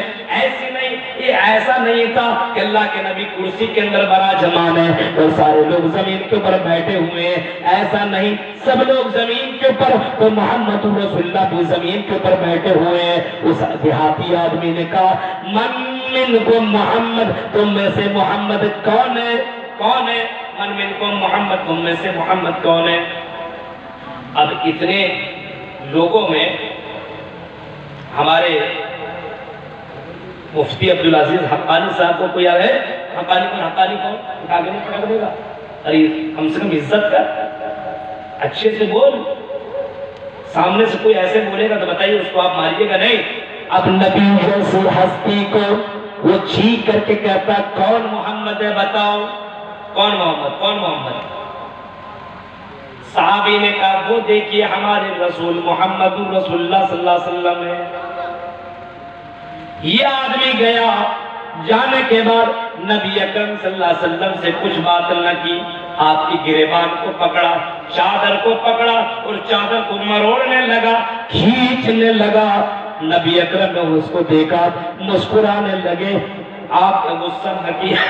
ایسا نہیں تھا کہ اللہ کے نبی کرسی کے اندر براجمان ہے اور سارے لوگ زمین کے اوپر بیٹھے ہوئے ہیں، ایسا نہیں، سب لوگ زمین کے اوپر، تو محمد رسول اللہ بھی زمین کے اوپر بیٹھے ہوئے ہیں. اس دیہاتی آدمی نے کہا من منکم محمد، تم میں سے محمد کون ہے؟ من منکم محمد، تم میں سے محمد کون ہے؟ اب اتنے لوگوں میں ہمارے مفتی عبدالعزیز حقانی صاحب کو کوئی آگے حقانی کون آگے نہیں کر دے گا؟ ارے کم سے کم عزت کر، اچھے سے بول. سامنے سے کوئی ایسے بولے گا تو بتائیے اس کو آپ ماریے گا نہیں. اب نبی جیسی ہستی کو وہ چیخ کر کے کہتا کون محمد ہے، بتاؤ کون محمد؟ صحابی نے کہا وہ دیکھیے ہمارے رسول محمد رسول اللہ صلی اللہ علیہ وسلم ہے. یہ آدمی گیا، جانے کے بعد نبی اکرم صلی اللہ علیہ وسلم سے کچھ بات نہ کی، آپ کی گریبان کو پکڑا، چادر کو پکڑا اور چادر کو مروڑنے لگا، کھینچنے لگا. نبی اکرم نے اس کو دیکھا، مسکرانے لگے. آپ نے غصہ نہ کیا،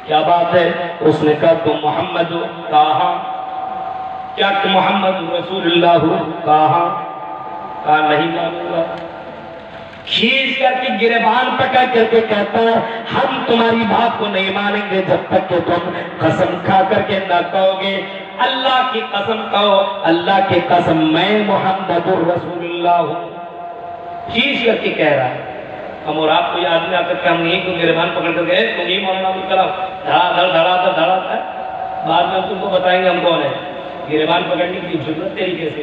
کیا بات ہے؟ اس نے کہا تم محمد ہو؟ کہا. کیا تم محمد رسول اللہ ہو؟ کہا نہیں مانوں گا. کھینچ کر کے گریبان پکڑ کر کے کہتا ہے ہم تمہاری بات کو نہیں مانیں گے جب تک کہ تم قسم کھا کر کے نہ کہو گے اللہ کی قسم کہو، اللہ کی قسم میں محمد رسول اللہ ہوں. کھینچ کر کے کہہ رہا ہے. ہم اور آپ کو یہ آدمی آ کر کے ہم یہیں کو گریبان پکڑ کر گئے تم ہی مولانا ابوالکلام دھڑا، بعد میں ہم تم کو بتائیں گے ہم کون ہیں. گریبان پکڑنے کی ضرورت طریقے سے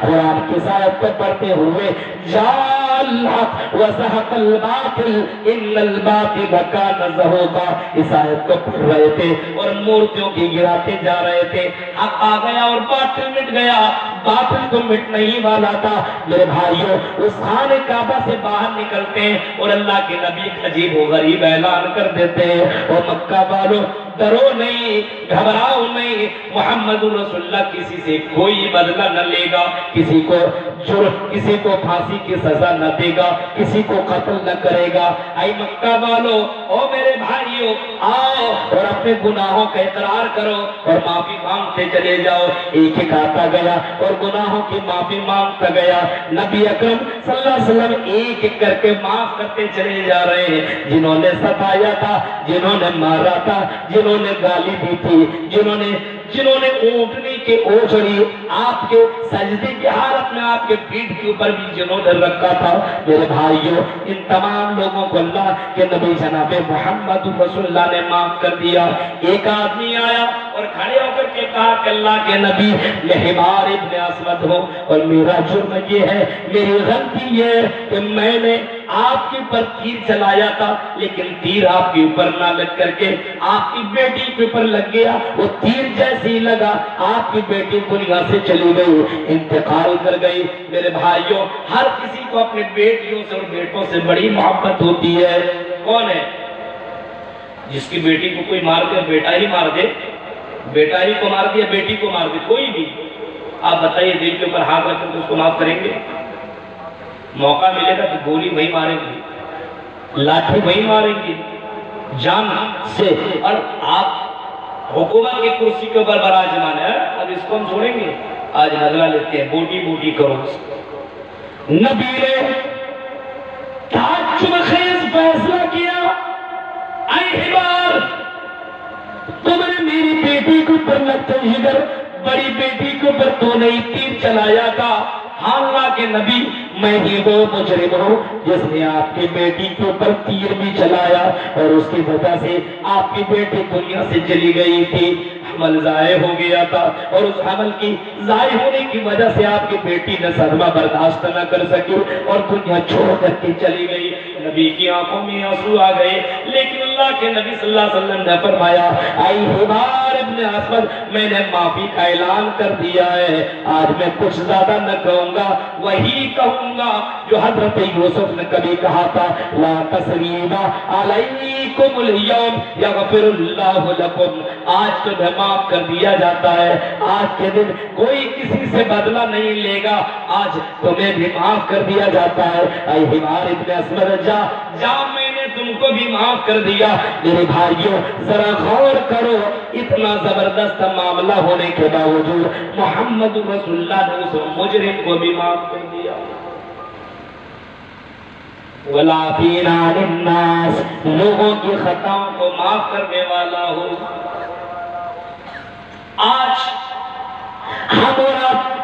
قرآن کی آیت کو پڑھتے ہوئے وزہق الباطل ان الباطل کان زہوقا، اس آیت کو پڑھ رہے تھے اور مورتیوں کی گراتے جا رہے تھے۔ حق آ گیا اور باطل مٹ گیا، باطل تو مٹنے ہی والا تھا۔ میرے بھائیوں، اس خانہ کعبہ سے باہر نکلتے ہیں اور اللہ کے نبی عجیب و غریب اعلان کر دیتے ہیں، اور مکہ والوں ڈرو نہیں، گھبراؤ نہیں، محمد رسول اللہ کسی سے کوئی بدلہ نہ لے گا، کسی کو جرم، کسی کو پھانسی کی سزا نہ دے گا، کسی کو قتل نہ کرے گا۔ اے مکہ والوں، او میرے بھائیوں، آؤ اور اپنے گناہوں کا اقرار کرو اور معافی مانگتے چلے جاؤ۔ ایک ایک آتا گیا اور گناہوں کی معافی مانگتا گیا۔ نبی اکرم صلی اللہ علیہ وسلم ایک ایک کر کے معاف کرتے چلے جا رہے ہیں۔ جنہوں نے ستایا تھا، جنہوں نے مارا تھا، جنہوں نے گالی دی تھی، جنہوں نے اونٹنی کے اوجڑی آپ کے سجدے کی حالت میں آپ کے پیٹھ کے اوپر بھی جنہوں نے رکھا تھا، میرے بھائیوں، ان تمام لوگوں کو اللہ کے نبی جناب محمد رسول اللہ نے معاف کر دیا۔ ایک آدمی آیا اور کھڑے ہو کر کے کہا کہ اللہ کے نبی، میں حمار ابن اسود ہوں اور میرا جرم یہ ہے، میری غلطی یہ ہے کہ میں نے آپ کے اوپر تیر چلایا تھا، لیکن تیر آپ کے اوپر نہ لگ کر کے آپ کی بیٹی کے اوپر لگ گیا۔ وہ تیر جیسے ہی لگا، آپ کی بیٹی دنیا سے چلی گئی، انتقال کر گئی۔ میرے بھائیوں، ہر کسی کو اپنے بیٹیوں سے اور بیٹوں سے بڑی محبت ہوتی ہے۔ کون ہے جس کی بیٹی کو کوئی مار دے، بیٹا ہی مار دے، بیٹا ہی کو مار دیا، بیٹی کو مار دے، کوئی بھی؟ آپ بتائیے، دل کے اوپر ہاتھ رکھ کر اس کو معاف کریں گے؟ موقع ملے گا تو گولی وہی ماریں گے، لاٹھی وہی ماریں گے، جان سے۔ اور آپ حکومت کی کرسی کے اوپر براجمان ہے، اب اس کو ہم چھوڑیں گے؟ آج نظرہ لیتے ہیں، بوٹی بوٹی کرو۔ نبی نے تعجب خیز فیصلہ کیا، اے حمار، تم نے میری بیٹی کو پر لگتے جگر، بڑی بیٹی کو پر تو نہیں تیر چلایا تھا۔ اللہ کے نبی، میں ہی وہ مجرم ہوں جس نے آپ کی بیٹی کے اوپر تیر بھی چلایا، اور اس کی وجہ سے آپ کی بیٹی دنیا سے چلی گئی تھی، حمل ضائع ہو گیا تھا، اور اس حمل کی ضائع ہونے کی وجہ سے آپ کی بیٹی نے صدمہ برداشت نہ کر سکی اور دنیا چھوڑ کر کے چلی گئی۔ نبی کی آنکھوں میں آنسو آ گئے، لیکن اللہ کے نبی صلی اللہ علیہ وسلم نے فرمایا، اے حمار ابن اسود، میں نے معافی کا اعلان کر دیا ہے، آج میں کچھ زیادہ نہ کہوں گا، وہی کہوں گا جو حضرت یوسف نے کبھی کہا تھا، لا تثریب علیکم اليوم یغفر اللہ لکم، آج تمہیں معاف کر دیا جاتا ہے، آج کے دن کوئی کسی سے بدلہ نہیں لے گا، آج تمہیں بھی معاف کر دیا جاتا ہے۔ اے حمار ابن اسود، جا میں نے تم کو بھی معاف کر دیا۔ میرے بھائیوں، ذرا غور کرو، اتنا زبردست معاملہ ہونے کے باوجود محمد رسول اللہ نے اس مجرم کو بھی معاف کر دیا۔ وَلَعَفِينَ عَنِ النَّاسِ، لوگوں کی خطاؤں کو معاف کرنے والا ہو۔ آج ہم اور آپ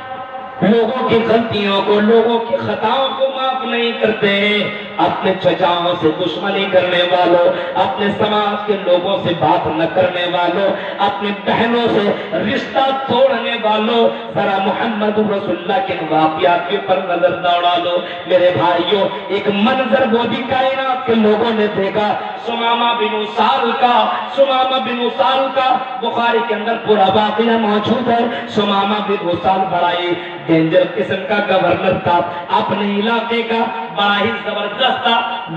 لوگوں کی غلطیوں کو، لوگوں کی خطاؤں کو معاف نہیں کرتے ہیں۔ اپنے چچاؤں سے دشمنی کرنے والوں، اپنے سماج کے لوگوں سے بات نہ کرنے والوں، اپنے بہنوں سے رشتہ توڑنے والوں، ذرا محمد رسول اللہ کے واقعات کے پر نظر دوڑا لو۔ میرے بھائیوں، ایک منظر وہ بھی کائنات کے لوگوں نے دیکھا، سمامہ بن اسال کا بخاری کے اندر پورا واقعہ موجود ہے۔ سمامہ بن اسال بڑا ہی ڈینجر قسم کا گورنر تھا، اپنے علاقے کا بڑا ہی زبردست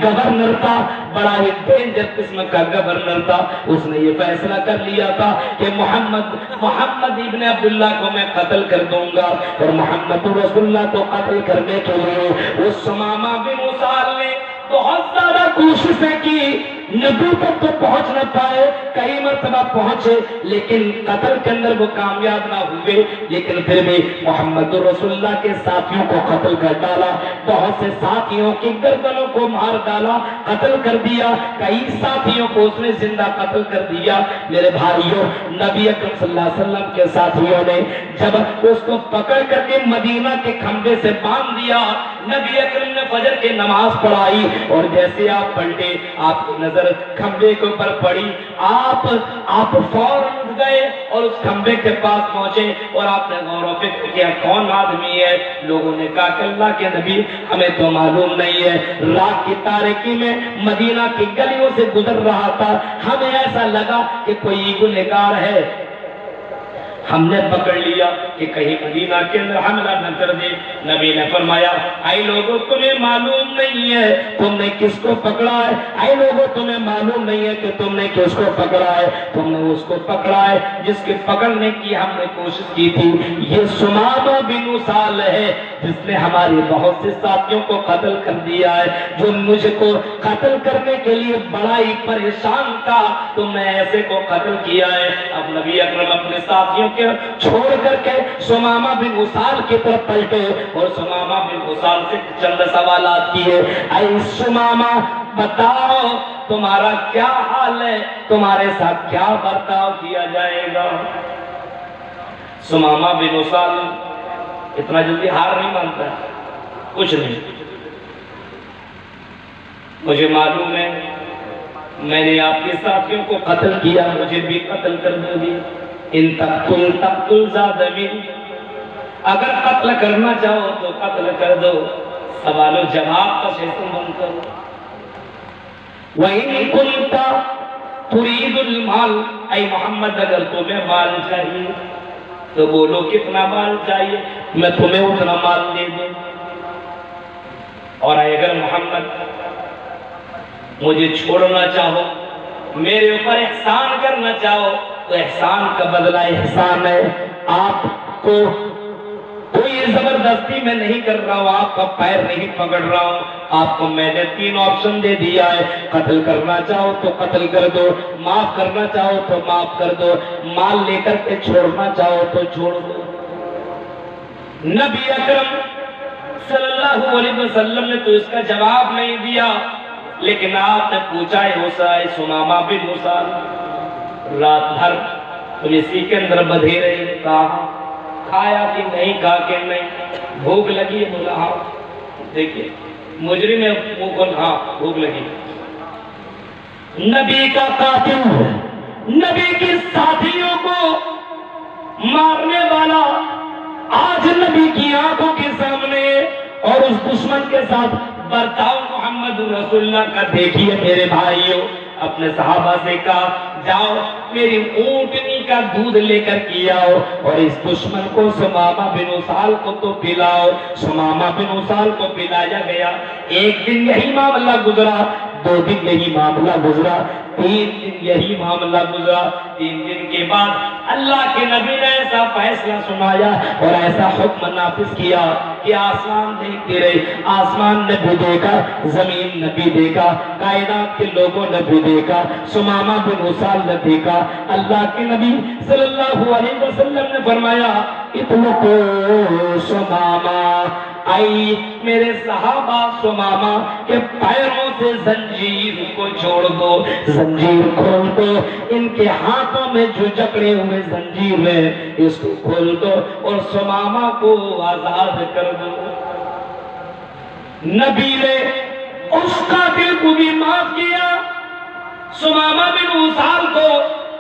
گورنر تھا، بڑا ہی ڈینجر قسم کا گورنر تھا۔ اس نے یہ فیصلہ کر لیا تھا کہ محمد ابن عبداللہ کو میں قتل کر دوں گا، اور محمد رسول اللہ کو قتل کرنے کے لیے اس سمامہ بن اسال نے بہت زیادہ کوششیں کی، نبی تک تو پہنچ نہ پائے، کئی مرتبہ پہنچے لیکن قتل کے اندر وہ کامیاب نہ ہوئے، لیکن پھر بھی محمد رسول اللہ کے ساتھیوں کو قتل کر ڈالا، بہت سے ساتھیوں کی گردنوں کو مار ڈالا، قتل کر دیا، کئی ساتھیوں کو اس نے زندہ قتل کر دیا۔ میرے بھائیوں، نبی اکرم صلی اللہ علیہ وسلم کے ساتھیوں نے جب اس کو پکڑ کر کے مدینہ کے کھمبے سے باندھ دیا، نبی اکرم نے فجر کی نماز پڑھائی، اور جیسے آپ پلٹے، آپ کی نظر کھمبے کے اوپر پڑی، آپ فوراً اٹھ گئے اور اس کھمبے کے پاس پہنچے اور آپ نے غور و فکر کیا کون آدمی ہے؟ لوگوں نے کہا کہ اللہ کے نبی ہمیں تو معلوم نہیں ہے، رات کی تاریکی میں مدینہ کی گلیوں سے گزر رہا تھا، ہمیں ایسا لگا کہ کوئی گنہگار ہے، ہم نے پکڑ لیا کہ کہیں مدینہ کے اندر حملہ نہ کر دے۔ نبی نے فرمایا اے لوگوں تمہیں معلوم نہیں ہے تم نے کس کو پکڑا ہے، اے لوگوں تمہیں معلوم نہیں ہے کہ تم نے کس کو پکڑا ہے، تم نے اس کو پکڑا ہے جس کے پکڑنے کی ہم نے کوشش کی تھی، یہ سمامہ بن اسال ہے جس نے ہمارے بہت سے ساتھیوں کو قتل کر دیا ہے، جو مجھ کو قتل کرنے کے لیے بڑا ہی پریشان تھا تو میں ایسے کو قتل کیا ہے۔ اب نبی اکرم اپنے ساتھیوں کے چھوڑ کر کے سمامہ بن اسال کی طرف پلٹے اور سمامہ بن اسال سے چند سوالات کیے، اے سمامہ بتاؤ تمہارا کیا حال ہے، تمہارے ساتھ کیا برتاؤ کیا جائے گا؟ سمامہ بن اسال اتنا جلدی ہار نہیں مانتا، کچھ نہیں، مجھے معلوم ہے میں نے آپ کے ساتھیوں کو قتل کیا، مجھے بھی قتل کر دو گی، ان تقتل زاد من، اگر قتل کرنا چاہو تو قتل کر دو، سوال و جواب کا سیشن بند کرو۔ وَإِن كُنْتَ تُرِيدُ الْمَالِ، اے محمد اگر تمہیں مال چاہیے تو بولو کتنا مال چاہیے، میں تمہیں اتنا مال دے دوں، اور اگر محمد مجھے چھوڑنا چاہو، میرے اوپر احسان کرنا چاہو تو احسان کا بدلہ احسان ہے، آپ کو کوئی زبردستی میں نہیں کر رہا ہوں، آپ کا پیر نہیں پکڑ رہا ہوں، آپ کو میں نے 3 آپشن دے دیا ہے، قتل کرنا چاہو تو قتل کر دو، معاف کرنا چاہو تو معاف کر دو، مال لے کر کے چھوڑنا چاہو تو چھوڑ دو۔ نبی اکرم صلی اللہ علیہ وسلم نے تو اس کا جواب نہیں دیا، لیکن آپ نے پوچھا ہے سمامہ بن اسال رات بھر تم اسی کے اندر بدھے رہے، کہا کھایا کہ نہیں، کہا کہ نہیں، بھوک لگی ہے، بولا ہاں، دیکھیے مجرم ہے منہ کھول، ہاں بھوک لگی۔ نبی کا قاتل، نبی کے ساتھیوں کو مارنے والا آج نبی کی آنکھوں کے سامنے اور اس دشمن کے ساتھ برتاؤ محمد رسول اللہ کا دیکھیے میرے بھائیوں۔ اپنے صحابہ سے کہا جاؤ میری اونٹنی کا دودھ لے کر کے آؤ اور اس دشمن کو سمامہ بن اسال کو تو پلاؤ۔ سمامہ بن اسال کو پلایا گیا، 1 دن یہی معاملہ گزرا، 2 دن یہی معاملہ گزرا، 3 دن یہی معاملہ گزرا، 3 دن کے بعد اللہ کے نبی نے ایسا فیصلہ سنایا اور ایسا حکم نافذ کیا کہ آسمان دیکھتے رہے، آسمان نے بھی دیکھا، زمین نے بھی دیکھا، کائنات کے لوگوں نے بھی دیکھا، سمامہ بن اسال نے دیکھا۔ اللہ کے نبی صلی اللہ علیہ وسلم نے فرمایا اطلقوا سمامہ، آئی میرے صحابہ سمامہ کے پیروں سے زنجیر کو چھوڑ دو، زنجیر کھول دو، ان کے ہاتھوں میں جو جکڑے ہوئے زنجیر ہے اس کو کھول دو اور سمامہ کو آزاد کر دو۔ نبی نے اس قاتل کو بھی معاف کیا، سمامہ بن اسال کو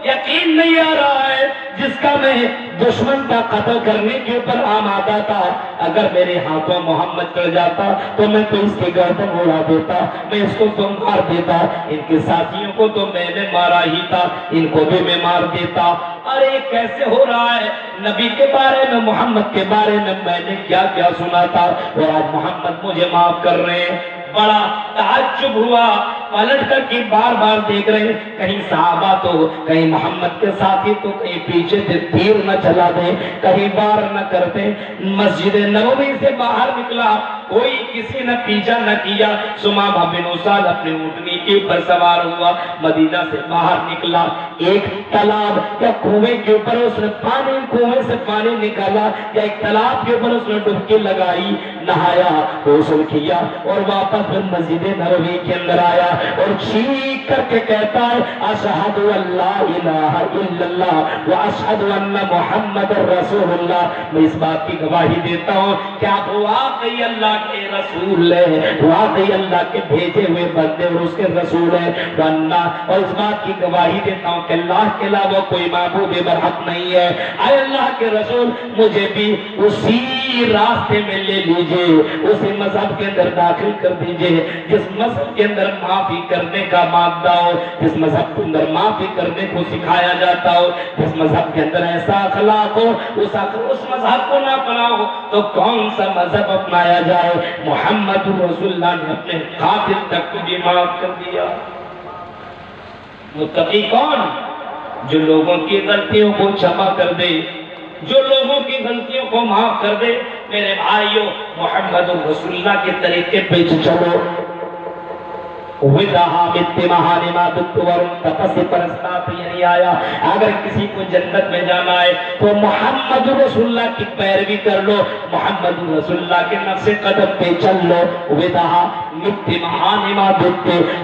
یقین نہیں آ رہا ہے جس کا میں دشمن کا قتل کرنے کے اوپر آمادہ تھا، اگر میرے ہاتھوں محمد چڑھ جاتا تو میں تو اس کی گردن اڑا دیتا، میں اس کو تو مار دیتا، ان کے ساتھیوں کو تو میں نے مارا ہی تھا، ان کو بھی میں مار دیتا۔ ارے کیسے ہو رہا ہے، نبی کے بارے میں محمد کے بارے میں نے کیا کیا سنا تھا اور آج محمد مجھے معاف کر رہے ہیں۔ بڑا تعجب ہوا، پلٹ کر کے بار بار دیکھ رہے ہیں کہیں صحابہ تو کہیں محمد کے ساتھی تو کہیں پیچھے سے تیر نہ چلا دیں، کہیں بار نہ کرتے۔ مسجد نبوی سے باہر نکلا، کوئی کسی نے پیچھا نہ کیا، سمامہ بن اسال اپنی اونٹنی کے اوپر سوار ہوا، مدینہ سے باہر نکلا، ایک تالاب یا کنویں کے اوپر اس نے پانی، کنویں سے پانی نکالا یا ایک تالاب کے اوپر اس نے ڈبکی لگائی، نہایا، غسل کیا اور واپس پھر مسجد نبوی کے اندر آیا اور چیخ کر کے کہتا ہے اشہد ان لا الہ الا اللہ واشہد ان محمد رسول اللہ۔ میں اس بات کی گواہی دیتا ہوں کہ آپ واقعی اللہ اللہ کے رسول ہے، واقعی اللہ کے بھیجے ہوئے بندے اور اس کے رسول ہے، ورنہ اور اس بات کی گواہی دیتا ہوں کہ اللہ کے علاوہ کوئی معبود برحق نہیں ہے۔ اے اللہ کے رسول مجھے بھی اسی راستے میں لے لیجئے، اسی مذہب کے اندر داخل کر دیجئے جس مذہب کے اندر معافی کرنے کا مادہ ہو، جس مذہب کے اندر معافی کرنے کو سکھایا جاتا ہو، جس مذہب کے اندر ایسا اخلاق ہو، اس مذہب کو نہ اپناؤ تو کون سا مذہب اپنایا جائے؟ محمد رسول اللہ نے اپنے قاتل تک کو بھی معاف کر دیا۔ متقی کون؟ جو لوگوں کی غلطیوں کو چھپا کر دے، جو لوگوں کی غلطیوں کو معاف کر دے۔ میرے بھائیوں، محمد رسول اللہ کے طریقے پہ چلو۔ یعنی آیا اگر کسی کو جنت میں جانا ہے تو محمد رسول اللہ کی پیروی کر لو، محمد رسول اللہ کے نقش قدم پہ چل لو۔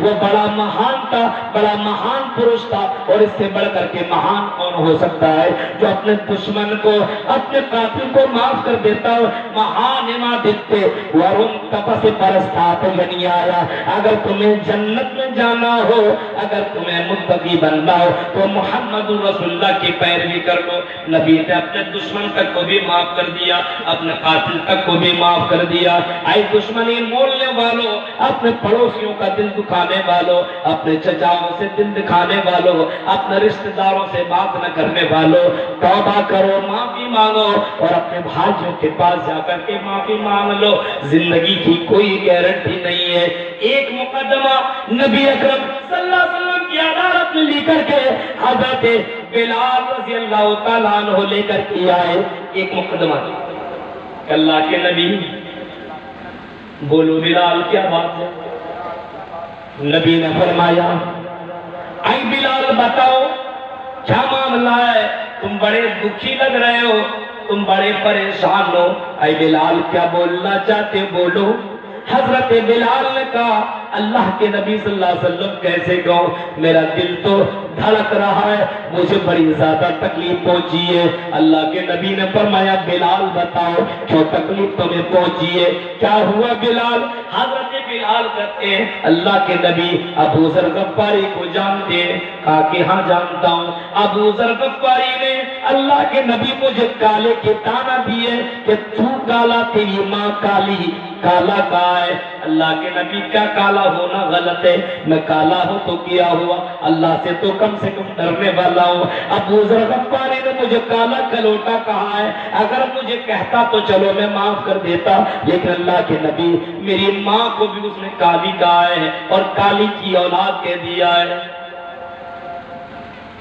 وہ بڑا مہان تھا، بڑا مہان پروش تھا، اور اس سے بڑھ کر کے مہان کون ہو سکتا ہے جو اپنے دشمن کو، اپنے قاتل کو معاف کر دیتا ہو؟ مہان ما دکھتے ورن تپس پرستات یعنی آیا اگر تمہیں جنت میں جانا ہو، اگر تمہیں متقی بننا ہو تو محمد رسول اللہ کی پیروی کر لو۔ نبی نے اپنے دشمن تک کو بھی معاف کر دیا، اپنے قاتل تک کو بھی معاف کر دیا۔ اے دشمنی مولنے والوں، اپنے پڑوسیوں کا دل دکھانے والوں، اپنے چچاؤں سے دل دکھانے والوں، اپنے رشتہ داروں سے بات نہ کرنے والوں، توبہ کرو، معافی مانگو اور اپنے بھائیوں کے پاس جا کر کے معافی مانگ لو۔ زندگی کی کوئی گارنٹی نہیں ہے۔ ایک مقدمہ نبی اکرم صلی اللہ علیہ وسلم کی عدالت میں لے کر کے حضرت بلال رضی اللہ تعالیٰ عنہ لے کر کے آئے۔ ایک مقدمہ کہ اللہ کے نبی بولو بلال کیا بات ہے؟ نبی نے فرمایا اے بلال بتاؤ کیا معاملہ ہے؟ تم بڑے دکھی لگ رہے ہو، تم بڑے پریشان ہو۔ اے بلال کیا بولنا چاہتے بولو۔ حضرت بلال نے کہا اللہ کے نبی صلی اللہ علیہ وسلم کیسے کہوں، میرا دل تو دھڑک رہا ہے، مجھے بڑی زیادہ تکلیف پہنچی ہے۔ اللہ کے نبی نے فرمایا بلال بتاؤ کیوں تکلیف تمہیں پہنچی ہے، کیا ہوا بلال؟ حضرت بلال کہتے ہیں اللہ کے نبی ابو ذر غفاری کو جانتے ہیں؟ کہا کہ ہاں جانتا ہوں۔ ابو ذر غفاری نے اللہ کے نبی مجھے کالے کے تانا دیے کہ تو کالا تیری ماں کالی، کالا کہا ہے؟ اللہ کے نبی کیا کالا ہونا غلط ہے؟ میں کالا ہوں تو کیا ہوا، اللہ سے تو کم سے کم ڈرنے والا ہوں۔ ابو ذر غفاری نے مجھے کالا کلوٹا کہا ہے، اگر مجھے کہتا تو چلو میں معاف کر دیتا، لیکن اللہ کے نبی میری ماں کو بھی اس نے کالی کہا ہے اور کالی کی اولاد کہہ دیا ہے۔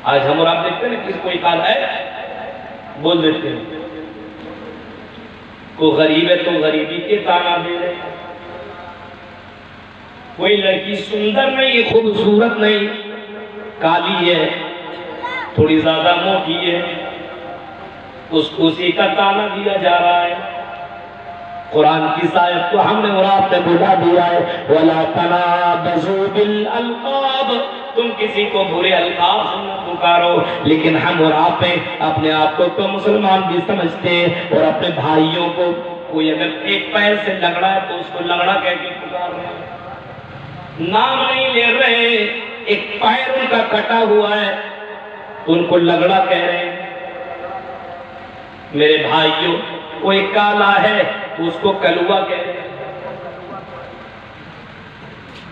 آج ہم اور آپ دیکھتے ہیں کہ کوئی کالا ہے بول دیتے ہیں، کوئی غریب ہے تو غریبی کے تانا دے رہے ہیں، کوئی لڑکی سندر نہیں خوبصورت نہیں کالی ہے تھوڑی زیادہ موٹی ہے اس کو اسی کا تانا دیا جا رہا ہے۔ قرآن کی آیت کو ہم نے اور آپ نے بلا دیا ہے وَلَا تَنَابَزُوا بِالْأَلْقَابِ، تم کسی کو برے القاب سے نہ پکارو۔ لیکن ہم اور آپ اپنے آپ کو تو مسلمان بھی سمجھتے ہیں اور اپنے بھائیوں کو کوئی اگر ایک پیر سے لگڑا ہے تو اس کو لگڑا کہہ کے پکار رہے ہیں، نام نہیں لے رہے، ایک پیر ان کا کٹا ہوا ہے تو ان کو لگڑا کہہ رہے ہیں۔ میرے بھائیوں کوئی کالا ہے تو اس کو کلوا کہہ رہے ہیں۔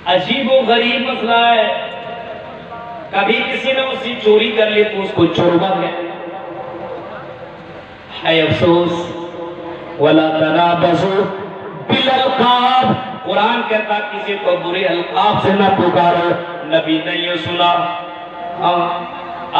عجیب و غریب مسئلہ ہے، کبھی کسی نے اسی چوری کر لی تو اس کو چوروا کہہ رہے ہیں۔ ہے افسوس وَلَا تَنَابَزُوا بِالْأَلْقَابِ، قرآن کہتا کسی کو برے القاب سے نہ پکارو۔ نبی نے یہ سنا،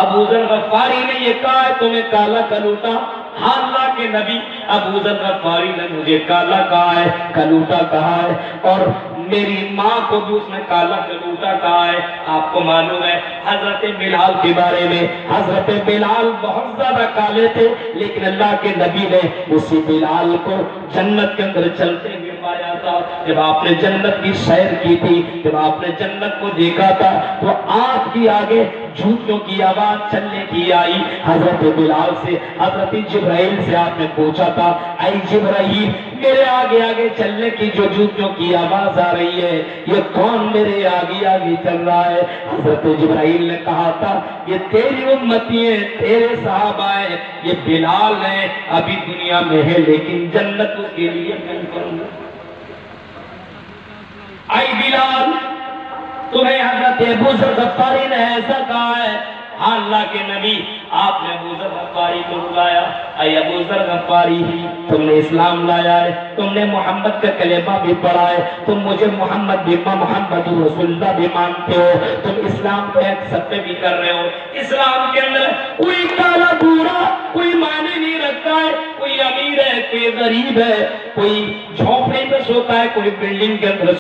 ابو ذر غفاری نے یہ کہا ہے تمہیں کالا کلوٹا؟ ہاں اللہ کے نبی ابو ذر غفاری نے مجھے کالا کہا ہے، کلوٹا کہا ہے، اور میری ماں کو بھی اس نے کالا کلوٹا کہا ہے۔ آپ کو معلوم ہے حضرت بلال کے بارے میں، حضرت بلال بہت زیادہ کالے تھے لیکن اللہ کے نبی نے اسی بلال کو جنت کے اندر چلتے ہوئے پایا تھا، جب آپ نے جنت کی سیر کی تھی، جب آپ نے جنت کو دیکھا تھا تو آپ کی آگے جوتوں کی آواز چلنے کی آئی۔ حضرت بلال سے، حضرت جبرائیل سے آپ نے پوچھا تھا، اے جبرائیل میرے آگے آگے چلنے کی جو جوتوں کی آواز آ رہی ہے یہ کون میرے آگے آگے چل رہا ہے؟ حضرت جبرائیل نے کہا تھا یہ تیری امتی ہے، تیرے صحابہ ہیں، یہ بلال ہیں، ابھی دنیا میں ہے لیکن جنت اس کے لیے میں کروں گا۔ اے بلال تمہیں حضرت ابو ذر غفاری نے ایسا کہا ہے۔ ہاں اللہ کے نبی آپ نے ابو ذر غفاری کو بلایا، اے ابو ذر غفاری تم نے اسلام لایا ہے، تم نے محمد کا کلمہ بھی پڑھا ہے، تم مجھے محمد رسول اللہ بھی مانتے ہو، تم اسلام کو ایکسپٹ بھی کر رہے ہو۔ اسلام کے اندر کوئی کالا بورا کوئی معنی نہیں رکھتا ہے، کوئی امیر ہے کوئی غریب ہے، کوئی جھونپڑی میں سوتا ہے کوئی بلڈنگ کے اندر